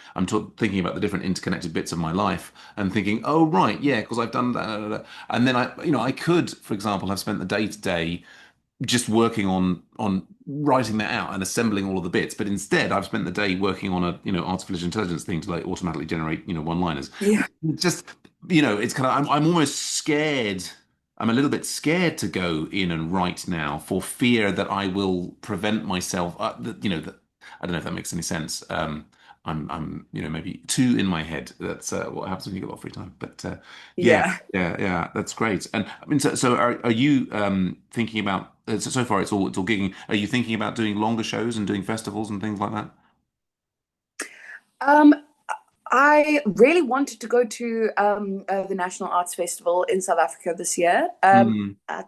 Thinking about the different interconnected bits of my life and thinking, oh, right, yeah, because I've done that. And then you know, I could, for example, have spent the day to day just working on writing that out and assembling all of the bits. But instead, I've spent the day working on a, you know, artificial intelligence thing to like automatically generate, you know, one-liners. yeah, Just, you know, it's kind of I'm almost scared. I'm a little bit scared to go in and write now for fear that I will prevent myself. You know, that I don't know if that makes any sense. You know, maybe too in my head. That's what happens when you get a lot of free time. But yeah, yeah. yeah, that's great. And I mean, so are you thinking about so far it's all gigging. Are you thinking about doing longer shows and doing festivals and things like that? Um, I really wanted to go to the National Arts Festival in South Africa this year. Mm, I,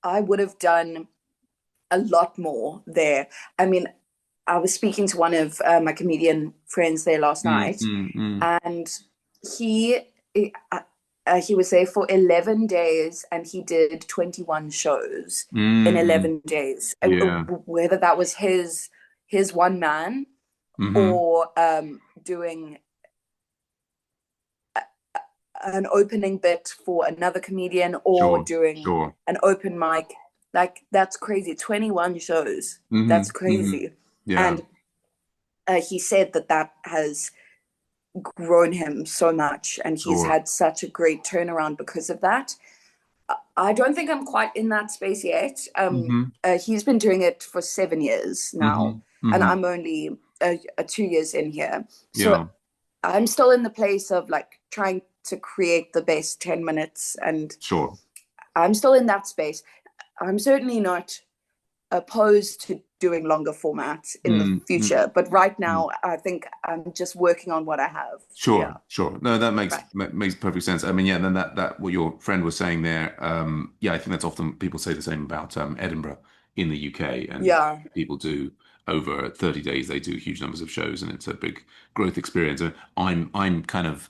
I would have done a lot more there. I mean, I was speaking to one of my comedian friends there last mm, night, mm, mm, and he he was there for 11 days, and he did 21 shows in mm. 11 days. Yeah. Whether that was his one man, Hmm. or doing an opening bit for another comedian, or Sure. doing Sure. an open mic. Like, that's crazy. 21 shows. Hmm. That's Hmm. crazy. Yeah. And he said that that has grown him so much, and he's Sure. had such a great turnaround because of that. I don't think I'm quite in that space yet. Hmm. He's been doing it for 7 years now, Hmm. and Hmm. I'm only 2 years in here. So Yeah. I'm still in the place of like trying to create the best 10 minutes, and Sure. I'm still in that space. I'm certainly not opposed to doing longer formats in the Mm, mm, future, but right mm. now I think I'm just working on what I have. Sure, Yeah, sure. No, that right. makes perfect sense. I mean, yeah, then that what your friend was saying there, yeah, I think that's often people say the same about Edinburgh in the UK, and Yeah, people do over 30 days, they do huge numbers of shows, and it's a big growth experience. And I'm kind of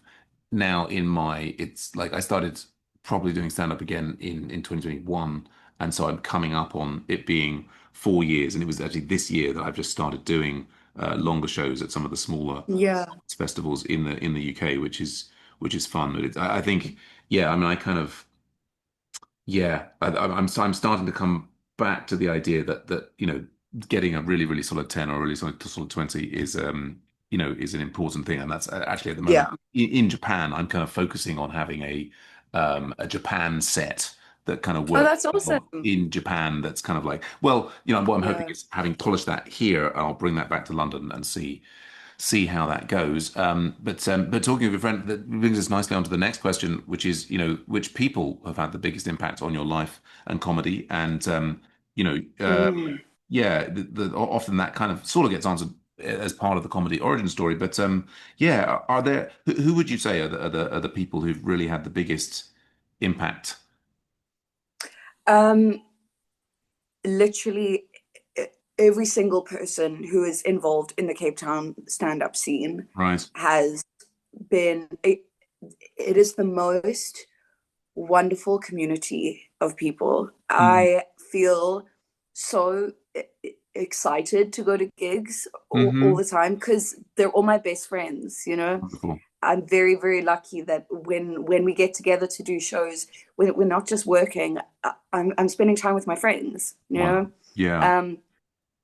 now in my it's like I started probably doing stand up again in 2021, and so I'm coming up on it being 4 years, and it was actually this year that I've just started doing longer shows at some of the smaller yeah, festivals in the UK, which is fun. But I think, yeah, I mean, I kind of, yeah, I'm starting to come back to the idea that getting a really really solid 10 or a really solid 20 is is an important thing, and that's actually at the moment Yeah. in Japan. I'm kind of focusing on having a Japan set that kind of Oh, works that's awesome. in Japan. That's kind of like, well, what I'm hoping Yeah. is having polished that here, I'll bring that back to London and see how that goes. But talking of a friend, that brings us nicely on to the next question, which is, which people have had the biggest impact on your life and comedy, and you know, uh, Mm. yeah, often that kind of sort of gets answered as part of the comedy origin story. But yeah, are there who would you say are the people who've really had the biggest impact? Um, Literally every single person who is involved in the Cape Town stand-up scene Right. has been it is the most wonderful community of people. Mm. I feel so excited to go to gigs all Hmm. the time because they're all my best friends, you know. Wonderful. I'm very, very lucky that when we get together to do shows, we're not just working. I'm spending time with my friends, you know. Wonderful. Yeah. Um,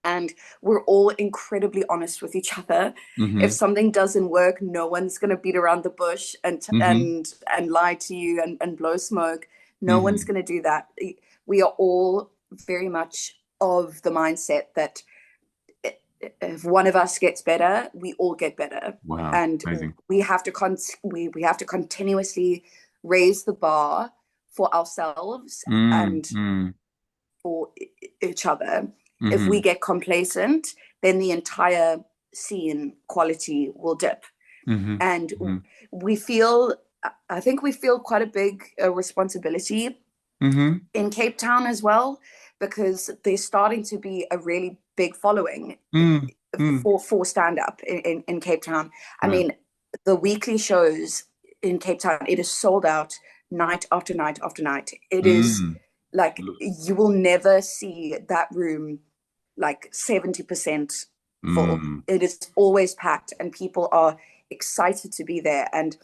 and we're all incredibly honest with each other. If Hmm. something doesn't work, no one's going to beat around the bush Hmm. and lie to you and blow smoke. No one's Hmm. going to do that. We are all very much of the mindset that if one of us gets better, we all get better, Wow. and Amazing. we have to continuously raise the bar for ourselves Mm, and mm, for each other. If we hmm. get complacent, then the entire scene quality will dip. Hmm. And Hmm. we feel, I think we feel quite a big responsibility Hmm. in Cape Town as well, because there's starting to be a really big following Mm, mm. for stand up in Cape Town. I Right. mean, the weekly shows in Cape Town, it is sold out night after night after night. It is Mm. like you will never see that room like 70% full. Mm. It is always packed and people are excited to be there. And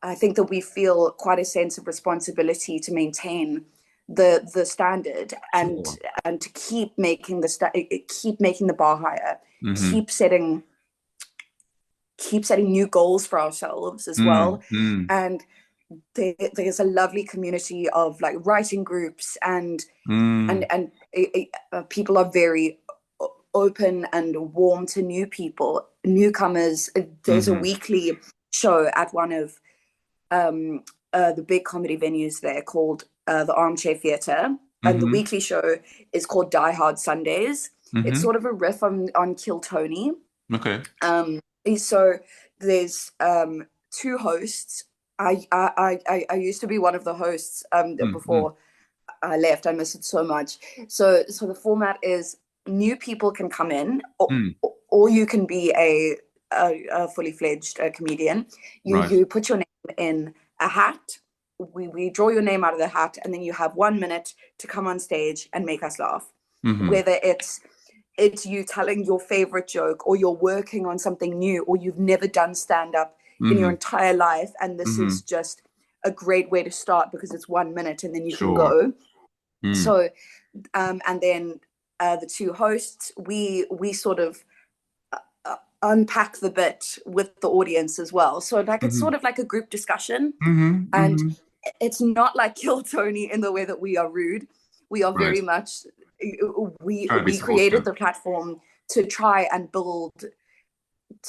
I think that we feel quite a sense of responsibility to maintain the standard Sure. and to keep making the bar higher, Hmm. keep setting keep setting new goals for ourselves as Mm, well. mm, And there's a lovely community of like writing groups mm, and people are very open and warm to newcomers. There's a hmm. weekly show at one of the big comedy venues there called the Armchair Theatre. And the Hmm. weekly show is called Die Hard Sundays. It's Hmm. sort of a riff on Kill Tony. Okay. Um, so there's two hosts. I used to be one of the hosts Mm, mm, before I left. I miss it so much. So the format is new people can come in, mm. or you can be a fully fledged comedian. You Right. you put your name in a hat. We draw your name out of the hat, and then you have 1 minute to come on stage and make us laugh. Hmm. Whether it's you telling your favorite joke, or you're working on something new, or you've never done stand up in your Hmm. entire life, and this Hmm. is just a great way to start because it's 1 minute and then you can Sure. go. Mm, So and then the two hosts, we sort of unpack the bit with the audience as well. So like it's hmm. sort of like a group discussion, Hmm. and Hmm. it's not like Kill Tony in the way that we are rude. We are Right. very much Try to be we created supportive. the platform to try and build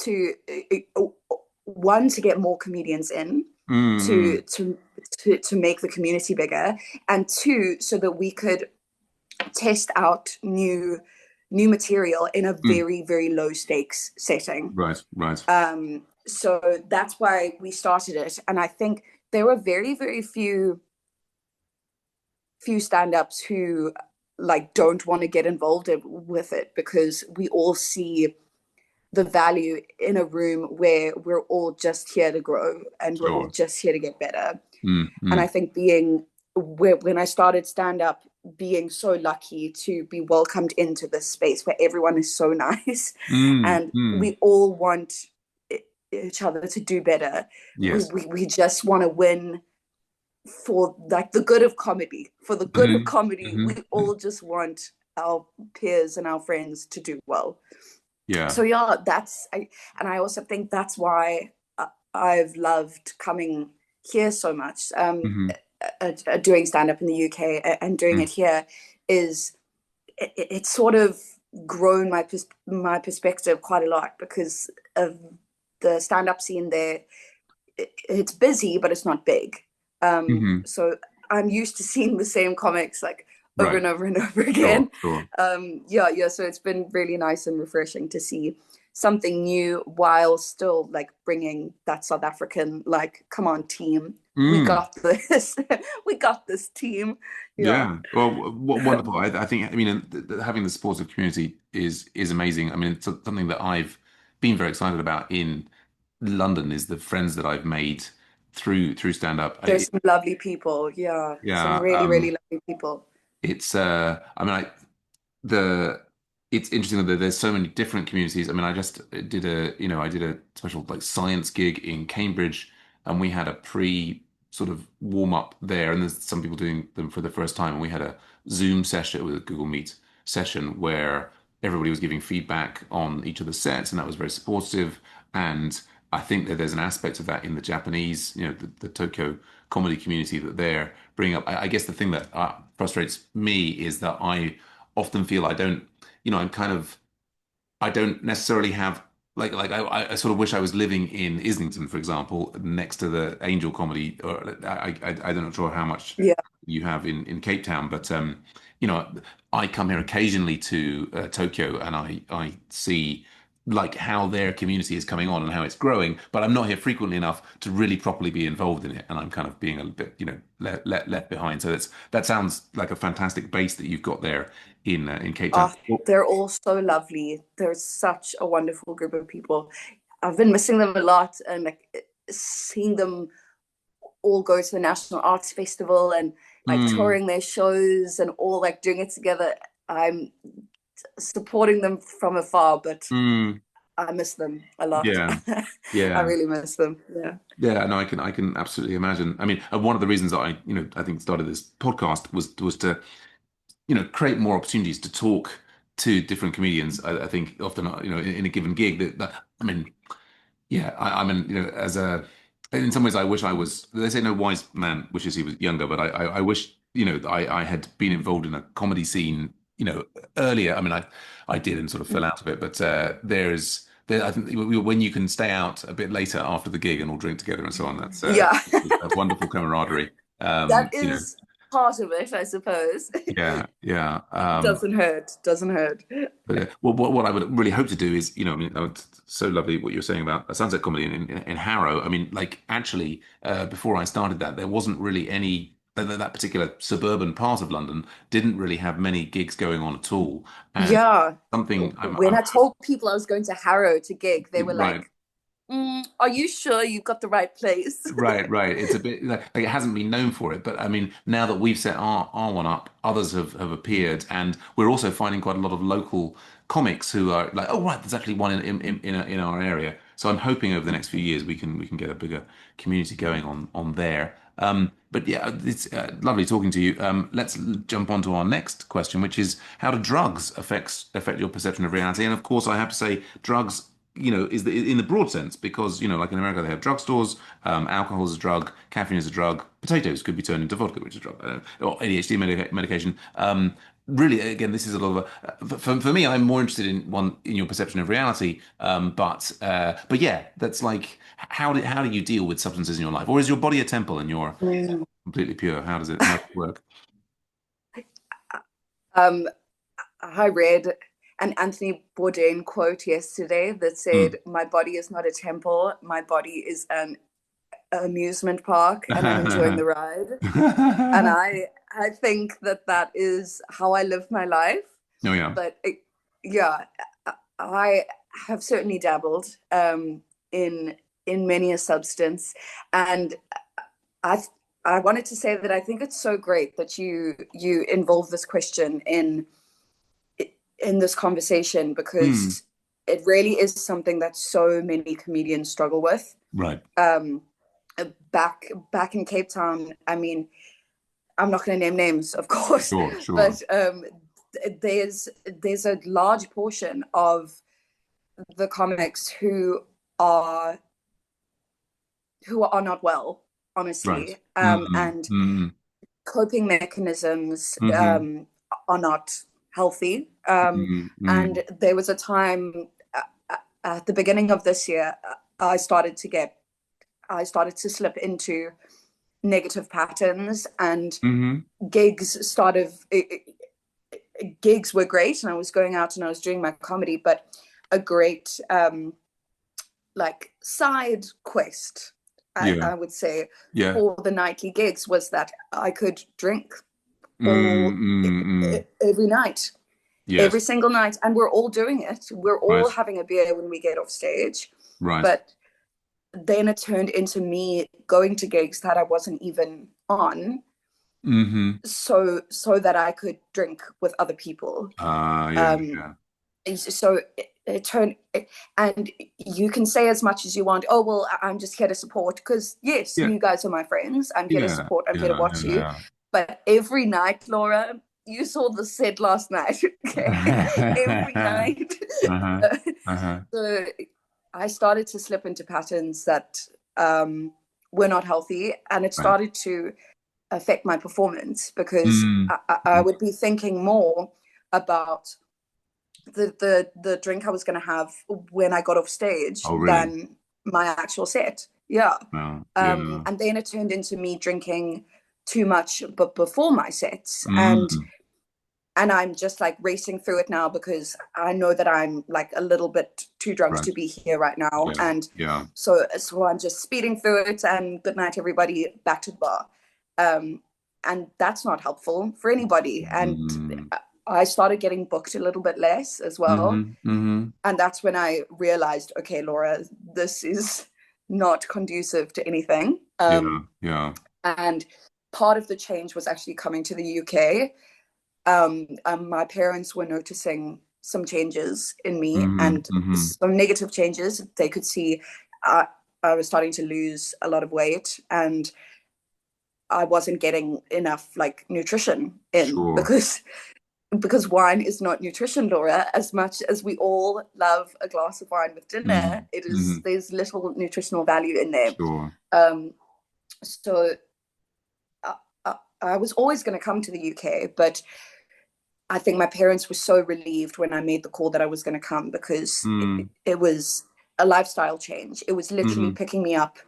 to one to get more comedians in Mm, to to to make the community bigger, and two so that we could test out new material in a mm, mm. very very low stakes setting. Right. Right. So that's why we started it, and I think there were very very few stand-ups who like don't want to get involved with it because we all see the value in a room where we're all just here to grow and we're all Sure. just here to get better. Mm, And I mm, think being when I started stand up, being so lucky to be welcomed into this space where everyone is so nice mm, and mm. we all want each other to do better. We, Yes. we, we just want to win for like the good of comedy. For the good of Hmm. comedy, Hmm. we all just want our peers and our friends to do well. Yeah. So yeah, and I also think that's why I've loved coming here so much. Hmm. Doing stand up in the UK and doing it here is it's sort of grown my perspective quite a lot because of the stand up scene there. It's busy, but it's not big. Hmm. So I'm used to seeing the same comics like over Right. and over and over Sure. again. Sure. Yeah. So it's been really nice and refreshing to see something new while still like bringing that South African, like, come on, team, we Mm. got this, we got this team. Yeah. Yeah. Well, wonderful. I think, I mean, having the supportive community is amazing. I mean, it's something that I've been very excited about in London is the friends that I've made through stand up. There's some lovely people. Yeah. Some Yeah. really, really lovely people. It's I mean, the it's interesting that there's so many different communities. I mean, I just did I did a special like science gig in Cambridge, and we had a pre sort of warm up there, and there's some people doing them for the first time, and we had a Zoom session with a Google Meet session where everybody was giving feedback on each of the sets, and that was very supportive. And I think that there's an aspect of that in the Japanese, the Tokyo comedy community that they're bringing up. I guess the thing that frustrates me is that I often feel I don't, I'm kind of, I don't necessarily have I sort of wish I was living in Islington, for example, next to the Angel Comedy. Or I'm not sure how much Yeah. you have in Cape Town, but you know, I come here occasionally to Tokyo, and I see like how their community is coming on and how it's growing, but I'm not here frequently enough to really properly be involved in it, and I'm kind of being a bit, left behind. So that sounds like a fantastic base that you've got there in Cape Town. Oh, they're all so lovely. They're such a wonderful group of people. I've been missing them a lot, and like seeing them all go to the National Arts Festival and like Mm, touring their shows and all like doing it together. I'm supporting them from afar, but mm, I miss them a lot. yeah, I yeah. really miss them. Yeah. Yeah, no, I can absolutely imagine. I mean, one of the reasons that I think started this podcast was to, create more opportunities to talk to different comedians. I think often, in a given gig I mean, yeah, I mean, in some ways, I wish I was. They say no wise man wishes he was younger, but I wish, I had been involved in a comedy scene, earlier. I mean, I did and sort of fell out of it, but I think when you can stay out a bit later after the gig and all drink together and so on, Yeah. that's wonderful camaraderie. That You know, is part of it, I suppose. yeah, yeah. Doesn't hurt. Doesn't hurt. But what I would really hope to do is, I mean, it's so lovely what you're saying about Sunset Comedy in Harrow. I mean, like actually, before I started that, there wasn't really any that particular suburban part of London didn't really have many gigs going on at all. And Yeah. something When I told people I was going to Harrow to gig, they were right. like, are you sure you've got the right place? Right, right. It's a bit like it hasn't been known for it, but I mean, now that we've set our one up, others have appeared, and we're also finding quite a lot of local comics who are like, oh right, there's actually one in our area. So I'm hoping over the next few years we can get a bigger community going on there. But yeah, it's lovely talking to you. Let's jump on to our next question, which is how do drugs affect your perception of reality? And of course, I have to say, drugs is in the broad sense because, like in America, they have drugstores, alcohol is a drug, caffeine is a drug, potatoes could be turned into vodka, which is a drug, or ADHD medication. Really, again, this is a lot of for me. I'm more interested in your perception of reality, but yeah, that's like how do you deal with substances in your life, or is your body a temple and you're Mm. completely pure? How does it work? Um, I read an Anthony Bourdain quote yesterday that said, Mm. "My body is not a temple. My body is an amusement park, and I'm enjoying the ride." And I think that is how I live my life. Oh yeah. But yeah, I have certainly dabbled in many a substance, and I I wanted to say that I think it's so great that you involve this question in this conversation Mm. because it really is something that so many comedians struggle with. Right. Um, back in Cape Town, I mean, I'm not going to name names, of course, Sure, sure. but there's a large portion of the comics are who are not well, Right. honestly, Mm, and mm, coping mechanisms mm-hmm, are not healthy. mm, And mm. there was a time at the beginning of this year, I started to get, I started to slip into negative patterns, and Mm-hmm. gigs started. Gigs were great, and I was going out and I was doing my comedy, but a great like side quest, Yeah, I would say, yeah. for the nightly gigs was that I could drink Mm, all mm, mm. every night, every Yes. single night, and we're all doing it. We're all Right, having a beer when we get off stage, right. but then it turned into me going to gigs that I wasn't even on, Mm-hmm. so that I could drink with other people. Yeah, Um, yeah. so it turned, and you can say as much as you want, oh well, I'm just here to support, because yes, Yeah, you guys are my friends, I'm here to yeah, support, I'm here to yeah, watch you, but every night, Laura, you saw the set last night. Okay, every yeah. night. Uh-huh. Uh-huh. So I started to slip into patterns that um, were not healthy, and it Right. started to affect my performance, because Mm. I would be thinking more about the drink I was going to have when I got off stage Oh, really? than my actual set. Yeah. Well, yeah. And then it turned into me drinking too much, but before my sets, Mm. and I'm just like racing through it now, because I know that I'm like a little bit too drunk Right. to be here right now, Yeah. and Yeah. so I'm just speeding through it, and good night everybody, back to the bar. Um, and that's not helpful for anybody. And Mm. I started getting booked a little bit less as well, Mm-hmm. Mm-hmm. and that's when I realized, okay, Laura, this is not conducive to anything. Yeah. Yeah. And part of the change was actually coming to the UK. My parents were noticing some changes in me, Mm-hmm. and Mm-hmm. some negative changes. They could see uh, I was starting to lose a lot of weight, and I wasn't getting enough like nutrition in, Sure. because wine is not nutrition, Laura. As much as we all love a glass of wine with Mm-hmm. dinner, it Mm-hmm. is there's little nutritional value in there. Sure. Um, so I was always going to come to the UK, but I think my parents were so relieved when I made the call that I was going to come, because Mm. it was a lifestyle change. It was literally Mm-hmm. picking me up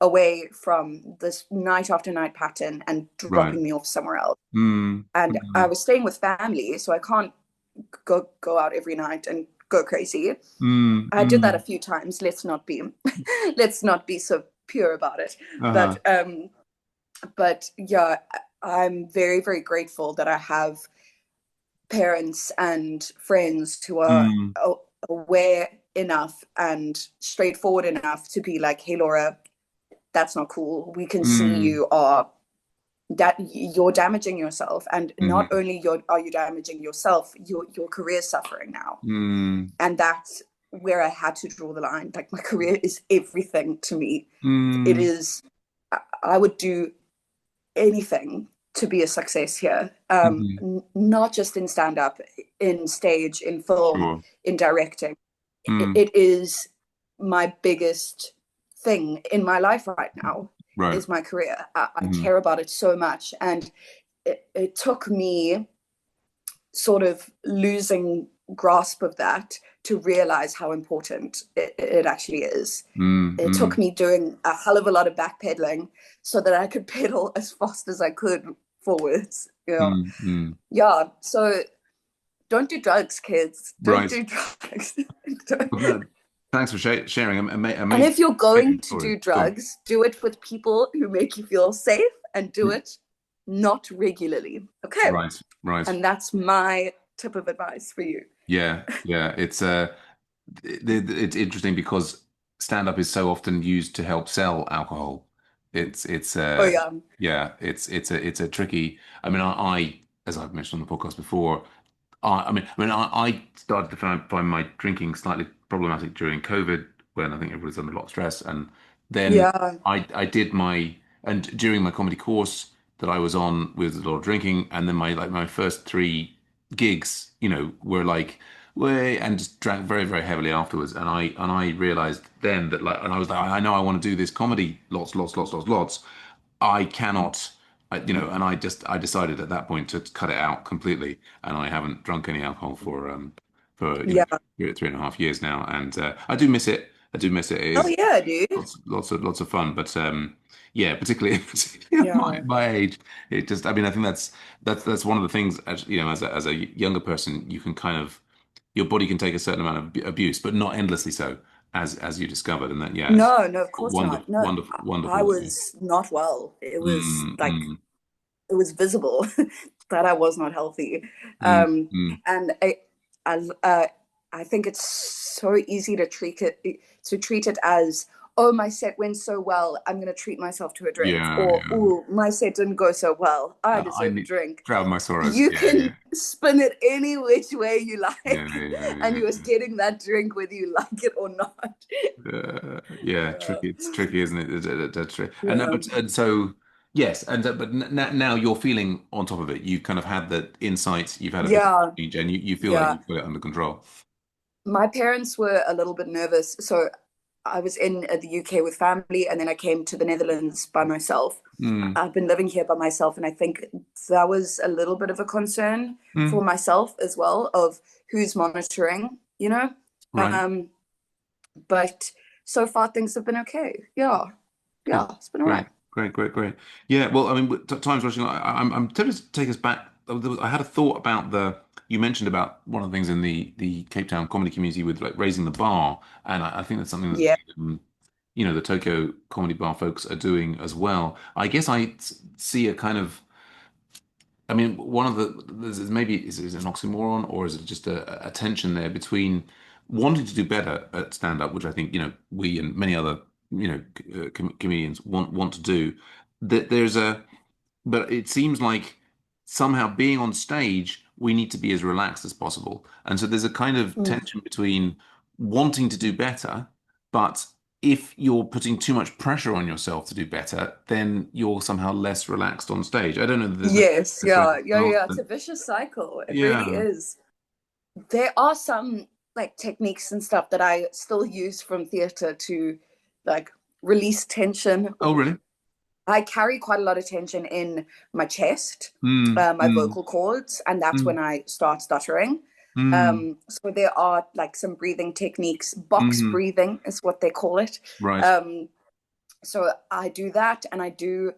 away from this night after night pattern and Right. dropping me off somewhere else. Mm. And I Mm. was staying with family, so I can't go out every night and go crazy. Mm. I did that a Mm. few times. Let's not be so pure about it. Uh-huh. But yeah, I'm very, very grateful that I have parents and friends who are Mm. aware enough and straightforward enough to be like, hey Laura, that's not cool. We can see Mm. you are that you're damaging yourself, and not Mm-hmm. only are you damaging yourself, your career's suffering now. Mm. And that's where I had to draw the line. Like, my career is everything to me. It Mm. is, I would do anything to be a success here. Mm-hmm. Not just in stand up, in stage, in film, Sure. in directing. Mm. It is my biggest thing in my life right now, Right. is my career. I Mm-hmm. care about it so much. And it took me sort of losing grasp of that to realize how important it actually is. It took Mm. me doing a hell of a lot of backpedaling so that I could pedal as fast as I could forwards. Mm. Mm. Yeah. So don't do drugs, kids. Don't Right. do drugs. Well, no, thanks for sharing. And Amazing, if you're going amazing to story. do Go on. drugs, do it with people who make you feel safe, and do Mm. it not regularly. Okay. Right. Right. And that's my tip of advice for you. Yeah. Yeah. It's interesting because stand up is so often used to help sell alcohol. It's Oh, yeah. yeah, it's a tricky. I mean, I as I've mentioned on the podcast before, I started to find my drinking slightly problematic during COVID when I think everybody's under a lot of stress. And then Yeah. I did my and during my comedy course that I was on with a lot of drinking, and then my first three gigs, were like way and just drank very, very heavily afterwards. And I realized then that and I was like, I know I want to do this comedy lots, lots, lots, lots, lots. I cannot. And I decided at that point to cut it out completely, and I haven't drunk any alcohol for Yeah. 3.5 years now, and I do miss it. I do miss it. It Oh is yeah, dude. lots of fun, but yeah, particularly, particularly at my, Yeah. my age, it just. I mean, I think that's one of the things. As a younger person, you can kind of your body can take a certain amount of abuse, but not endlessly so, as you discovered, and that yeah, it's No, no, of course wonderful, not. No, wonderful, I wonderful. was not well. It was Mm, like mm, it was visible that I was not healthy. mm, Um, mm. and I think it's so easy to treat it as, oh, my set went so well, I'm gonna treat myself to a drink, Yeah, or yeah. oh, my set didn't go so well, I I deserve a need drink. drown my sorrows. You Yeah, yeah, can spin it any which way you yeah, like, yeah, and yeah. you're getting that drink whether you like it or not. Yeah, Yeah, tricky. It's tricky, isn't it? That's true. And yeah, and so yes, but now you're feeling on top of it. You've kind of had the insights. You've had a bit of yeah, change, and you feel like yeah. you've got it under control. My parents were a little bit nervous, so I was in the UK with family, and then I came to the Netherlands by myself. Mm, I've been living here by myself, and I think that was a little bit of a concern for mm, myself as well, of who's monitoring, you know. right. Um, but so far things have been okay. Yeah, yeah, Cool. it's been all Great. right. Great. Great. Great. Yeah. Well, I mean, time's rushing. I'm tempted to take us back. I had a thought about you mentioned about one of the things in the Cape Town comedy community with like raising the bar, and I think that's something that Yeah, the Tokyo Comedy Bar folks are doing as well. I guess see a kind of, I mean, one of maybe is it an oxymoron or is it just a tension there between wanting to do better at stand up, which I think, we and many other, comedians want to do. That there's but it seems like somehow being on stage, we need to be as relaxed as possible. And so there's a kind of mm. tension between wanting to do better, but if you're putting too much pressure on yourself to do better, then you're somehow less relaxed on stage. I don't know that there's Yes, necessarily yeah, yeah, an yeah. It's answer. a vicious cycle. It really Yeah. is. There are some like techniques and stuff that I still use from theater to like release tension. Oh, really? I carry quite a lot of tension in my chest, Mm, my mm, vocal cords, and that's mm, when I start stuttering. mm, So there are like some breathing techniques. Box mm. breathing is what they call it. Right. Um, so I do that, and I do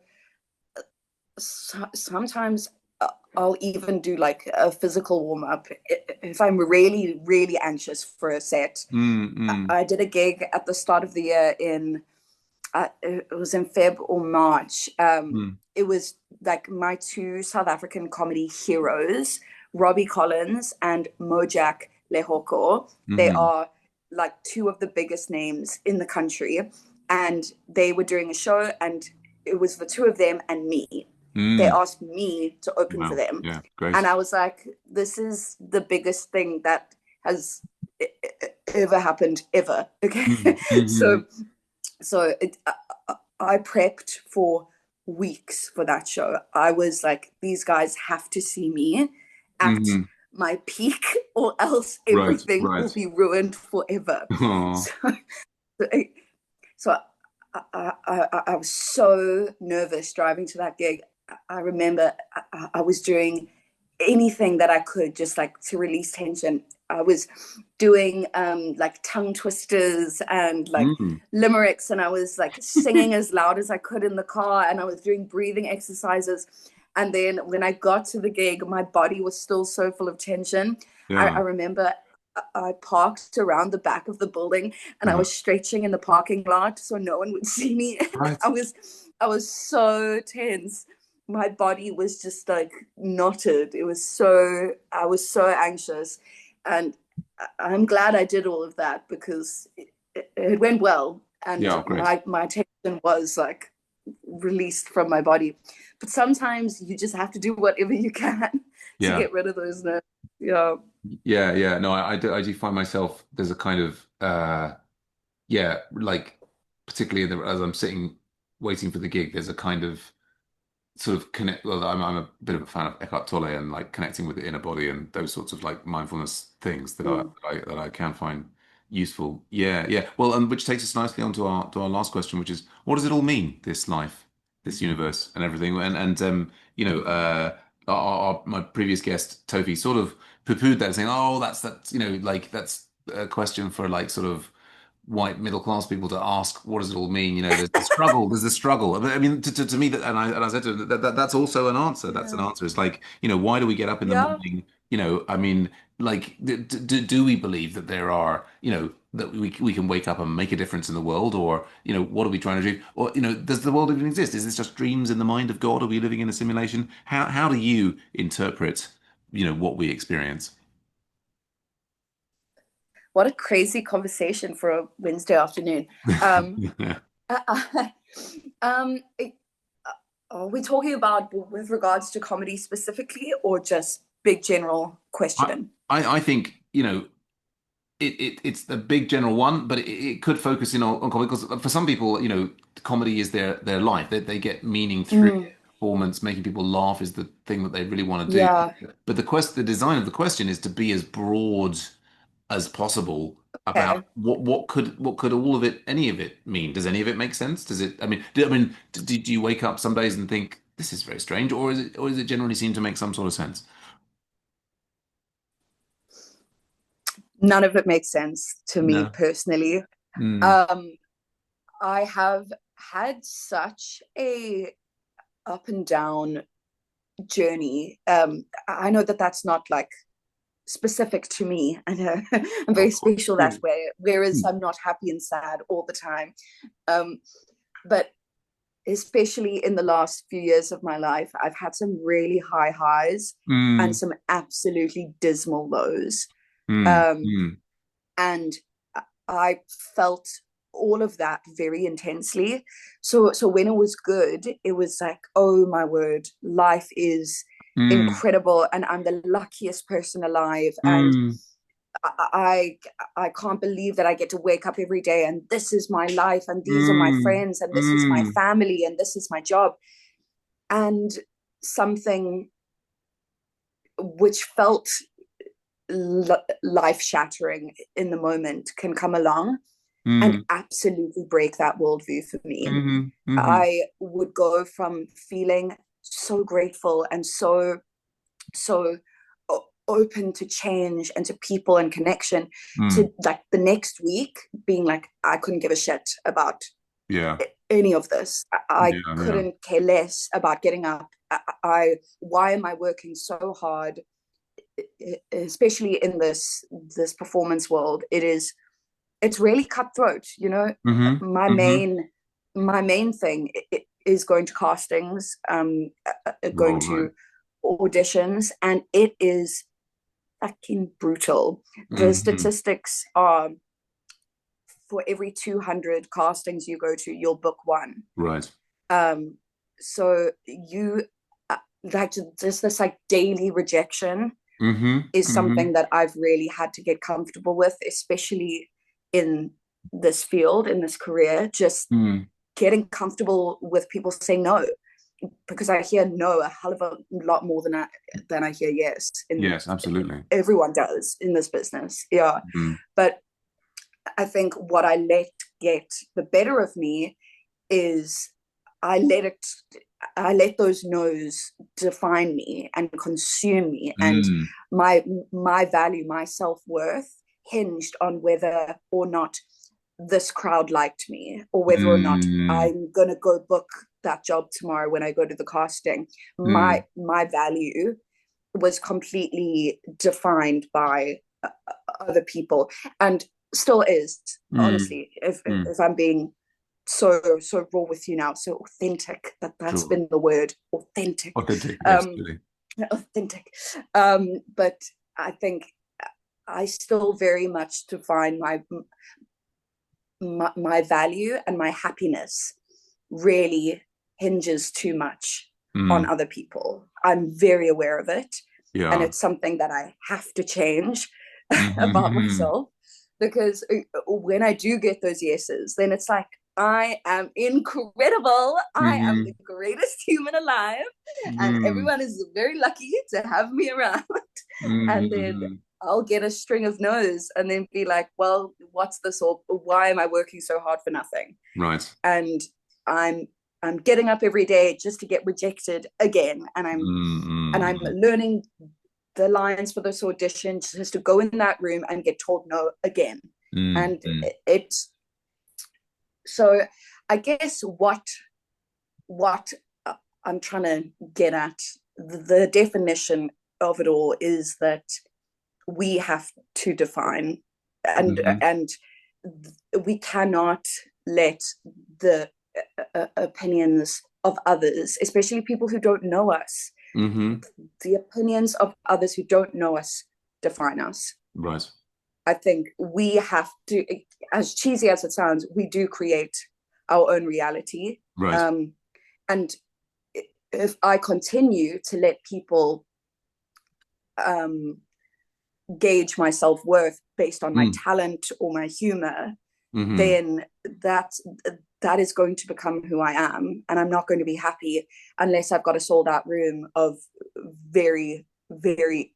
sometimes I'll even do like a physical warm up if I'm really, really anxious for a set. Mm, mm, I did a gig at the start of the year it was in Feb or March. mm, It was like my two South African comedy heroes, Robbie Collins and Mojak Lehoko. They mm, are like two of the biggest names in the country. And they were doing a show, and it was the two of them and me. They mm. asked me to open for Wow. them. Yeah. And Great. I was like, this is the biggest thing that has ever happened ever. Okay. Mm, mm, So I prepped for weeks for that show. I was like, these guys have to see me mm, at mm. my peak, or else Right. everything will Right. be ruined forever. Oh. So, so I was so nervous driving to that gig. I remember I was doing anything that I could just like to release tension. I was doing like tongue twisters and like Mm. limericks, and I was like singing as loud as I could in the car, and I was doing breathing exercises. And then when I got to the gig, my body was still so full of tension. I Yeah. remember I parked around the back of the building, and I Uh-huh. was stretching in the parking lot so no one would see me. Right. I was so tense. My body was just like knotted. I was so anxious, and I'm glad I did all of that because it went well, and Yeah. Great. my tension was like released from my body. But sometimes you just have to do whatever you can to Yeah. get rid of those nerves. Yeah. Yeah. Yeah. No, I do find myself there's a kind of yeah, like particularly as I'm sitting waiting for the gig, there's a kind of sort of connect. Well, I'm a bit of a fan of Eckhart Tolle and like connecting with the inner body and those sorts of like mindfulness things that Mm. I can find useful. Yeah, yeah. Well, and which takes us nicely on to our last question, which is, what does it all mean? This life, this universe, and everything. And you know, my previous guest Tofi sort of poo-pooed that, saying, "Oh, that's like that's a question for like sort of." White middle class people to ask, what does it all mean? You know, there's the struggle, there's the struggle. I mean, to me, that, and I said to them that's also an answer. That's an Yeah. answer. It's like, why do we get up in the Yeah. morning? I mean, like, do we believe that there are, that we can wake up and make a difference in the world, or what are we trying to do? Or does the world even exist? Is this just dreams in the mind of God? Are we living in a simulation? How do you interpret, what we experience? What a crazy conversation for a Wednesday afternoon. Um, um, are we talking about with regards to comedy specifically, or just big general I, question? I think, it's the big general one, but it could focus in on comedy because for some people, comedy is their life. They get meaning through Mm, performance, making people laugh is the thing that they really want to do. yeah. But the design of the question is to be as broad as possible about Okay. what could all of it, any of it mean? Does any of it make sense? Does it? Do you wake up some days and think this is very strange, or does it generally seem to make some sort of sense? None of it makes sense to me No. personally. Mm. Um, I have had such a up and down journey. I know that that's not like specific to me. I know I'm very Of course. special that way, whereas I'm not happy and sad all the time. Um, but especially in the last few years of my life, I've had some really high highs and Mm. some absolutely dismal lows. Mm. Um, Mm. and I felt all of that very intensely. So when it was good, it was like, oh my word, life is Mm. incredible and I'm the luckiest person alive. And Mm. I I can't believe that I get to wake up every day and this is my life and these are my Mm. friends and this is my Mm. family and this is my job. And something which felt life shattering in the moment can come along and Mm. absolutely break that worldview for me. Mhm. Mhm. I would go from feeling so grateful and so open to change and to people and connection to Mm. like the next week being like I couldn't give a shit about Yeah. any of this. I Yeah. Yeah. couldn't care less about getting up. Why am I working so hard, especially in this performance world? It's really cutthroat, Mhm. my Mhm. main thing is going to castings, going Right. Right. to auditions, and it is fucking brutal. The Mhm. statistics are for every 200 castings you go to, you'll book one. Right. um so you like just this like daily rejection Mhm. is something Mhm. that I've really had to get comfortable with, especially in this field, in this career, just Mm. getting comfortable with people saying no, because I hear no a hell of a lot more than I hear yes. And Yes, absolutely. everyone does in this business. Yeah. Mm. But I think what I let get the better of me is I let it I let those no's define me and consume me, and Mm. my value, my self-worth hinged on whether or not this crowd liked me or whether or not Mm. I'm gonna go book that job tomorrow when I go to the casting. My Mm. my value was completely defined by other people, and still is, Mm. honestly, if Mm. if I'm being so raw with you now, so authentic, that's Sure. been the word, authentic. Authentic. Yes, um really. Authentic. But I think I still very much define my value and my happiness really hinges too much on Mm. other people. I'm very aware of it, and Yeah. it's something that I have to change about Mhm. myself. because when I do get those yeses, then it's like, I am incredible. I am the Hmm. greatest human alive, and Mm. everyone is very lucky to have me around. And then Mm. I'll get a string of no's and then be like, well, what's this all? Why am I working so hard for nothing? Right. And I'm I'm getting up every day just to get rejected again. And I'm Mm. learning the lines for this audition just to go in that room and get told no again. Mm. And Mm. it so I guess what I'm trying to get at, the definition of it all is that we have to define, and Mm. and we cannot let the opinions of others, especially people who don't know us, Mm. the opinions of others who don't know us, define us. Right. I think we have to, as cheesy as it sounds, we do create our own reality. Right. Um, and if I continue to let people um, gauge my self worth based on my Mm. talent or my humor, Mm. then that that is going to become who I am, and I'm not going to be happy unless I've got a sold out room of very, very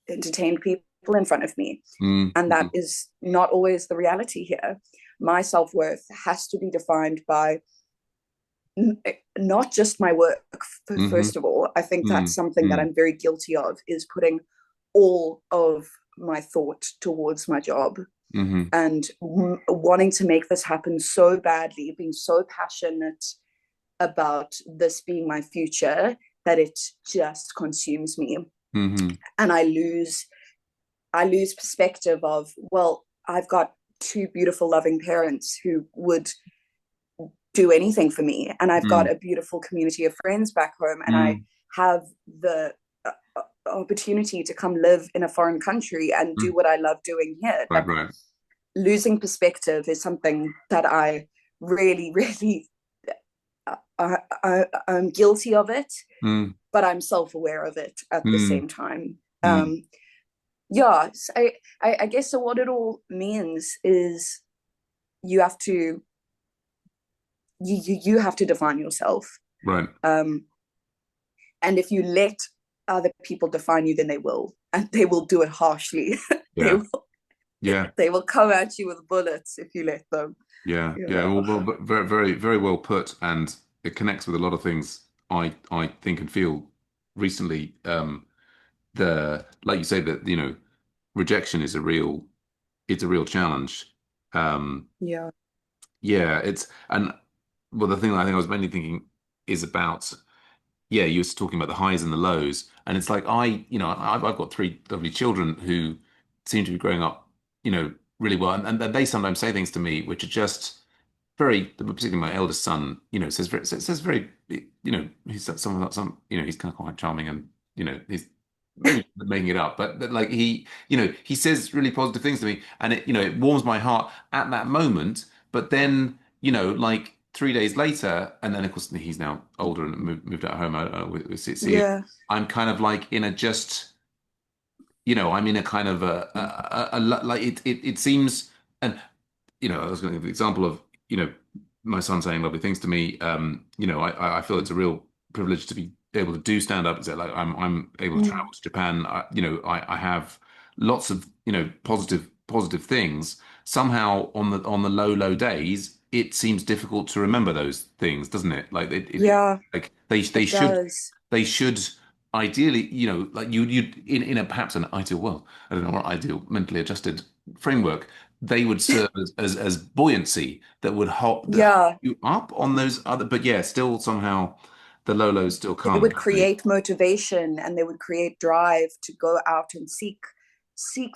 entertained people in front of me. Mm. And that Mm. is not always the reality here. My self worth has to be defined by not just my work. Mm. First of all, I think that's Mm. something that Mm. I'm very guilty of, is putting all of my thought towards my job Mm. and wanting to make this happen so badly, being so passionate about this being my future that it just consumes me. Mm. And I lose perspective of, well, I've got two beautiful loving parents who would do anything for me, and I've got Mm. a beautiful community of friends back home, and I Mm. have the opportunity to come live in a foreign country and do Mm. what I love doing here. Right. Like, Right. losing perspective is something that I really, really, I'm guilty of it, Mm. but I'm self-aware of it at the Mm. same time. Mm. Yeah, so I guess so. What it all means is you have to you have to define yourself, Right. um, and if you let other people define you, then they will, and they will do it harshly. they Yeah. will Yeah. they will come at you with bullets if you let them. Yeah. Yeah. Yeah, Well, but very, very, very well put, and it connects with a lot of things I think and feel recently. The like you say that rejection is a real it's a real challenge. Um, yeah, yeah, it's and well, the thing that I think I was mainly thinking is about, yeah, you were talking about the highs and the lows, and it's like I've got three lovely children who seem to be growing up, really well, and they sometimes say things to me which are just very, particularly my eldest son, says very, he's he's kind of quite charming, and he's maybe making it up, but like he says really positive things to me, and it warms my heart at that moment. But then, like 3 days later, and then of course he's now older and moved out home with CC. yeah, I'm kind of like in a just, I'm in a kind of like it seems, and I was going to give the example of, my son saying lovely things to me. I feel it's a real privilege to be able to do stand up. Like I'm able to travel mm, to Japan. I have lots of, positive things. Somehow on the low days, it seems difficult to remember those things, doesn't it? Like yeah, like they it should does. they should ideally, like you in a perhaps an ideal world, I don't know what ideal mentally adjusted framework, they would serve as buoyancy that would hold Yeah, you up on those other, but yeah, still somehow the low lows still they come, would don't they? create motivation and they would create drive to go out and seek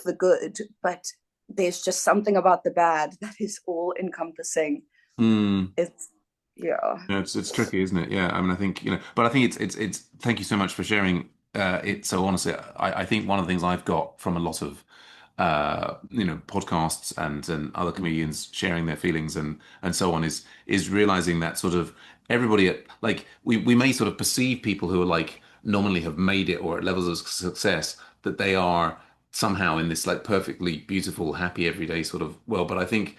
the good, but there's just something about the bad that is all encompassing. Hmm. It's yeah, Yeah, it's tricky, isn't it? Yeah, I mean, I think, but I think it's. Thank you so much for sharing it. So honestly, I think one of the things I've got from a lot of podcasts and other comedians sharing their feelings and so on is realizing that sort of everybody like we may sort of perceive people who are like nominally have made it or at levels of success that they are somehow in this like perfectly beautiful, happy, everyday sort of world. But I think,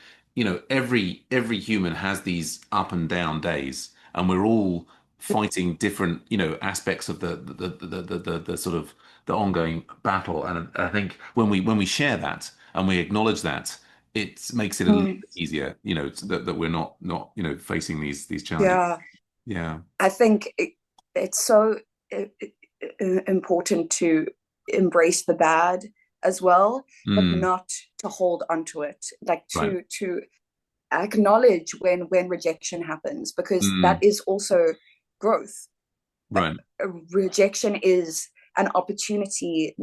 every human has these up and down days, and we're all fighting different, aspects of the sort of the ongoing battle. And I think when we share that and we acknowledge that, it makes it a little Mm, bit easier, that we're not facing these challenges. yeah, Yeah. I think it's so important to embrace the bad as well, but Mm, not to hold onto it. Like right. to acknowledge when rejection happens, because that Mm, is also growth. right. Rejection is an opportunity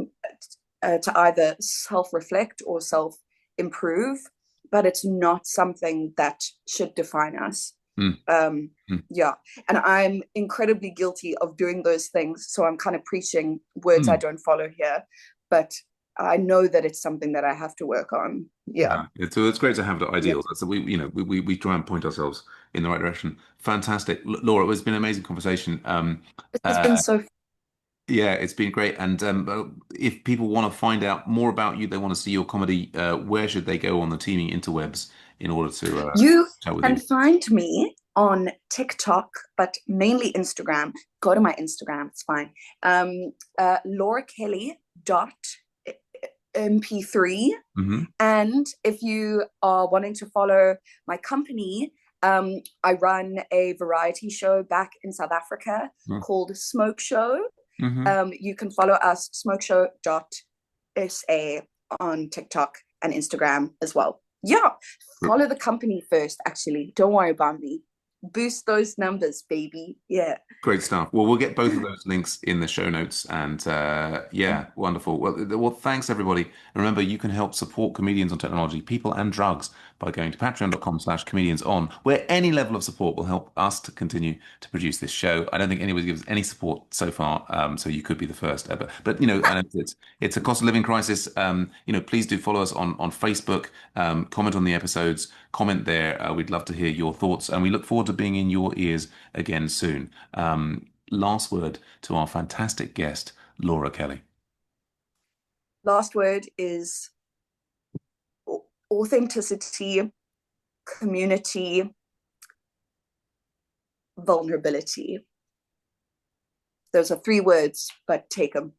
to either self-reflect or self-improve, but it's not something that should define us. Mm, um mm, yeah, and I'm incredibly guilty of doing those things, so I'm kind of preaching words I mm. don't follow here, but I know that it's something that I have to work on. Yeah. Yeah, it's great to have the Yeah, ideals. So we try and point ourselves in the right direction. Fantastic, Laura. It's been an amazing conversation. this has been Uh, so. yeah, it's been great. And if people want to find out more about you, they want to see your comedy, where should they go on the teaming interwebs in order to You chat with can you? find me on TikTok, but mainly Instagram. Go to my Instagram, it's fine. Laura Kelly dot mp3. Hmm. And if you are wanting to follow my company, I run a variety show back in South Africa called Smoke Show. Hmm. You can follow us, smokeshow.sa, on TikTok and Instagram as well. Yeah, follow the company first, actually. Don't worry about me. Boost those numbers, baby. Yeah. Great stuff. Well, we'll get both of those links in the show notes. And yeah, wonderful. Well, thanks everybody. And remember, you can help support comedians on technology, people and drugs by going to patreon.com/comedians on, where any level of support will help us to continue to produce this show. I don't think anybody gives any support so far, so you could be the first ever. But I know it's a cost of living crisis. Please do follow us on Facebook, comment on the episodes, comment there. We'd love to hear your thoughts, and we look forward to being in your ears again soon. Last word to our fantastic guest, Laura Kelly. Last word is authenticity, community, vulnerability. Those are 3 words, but take them.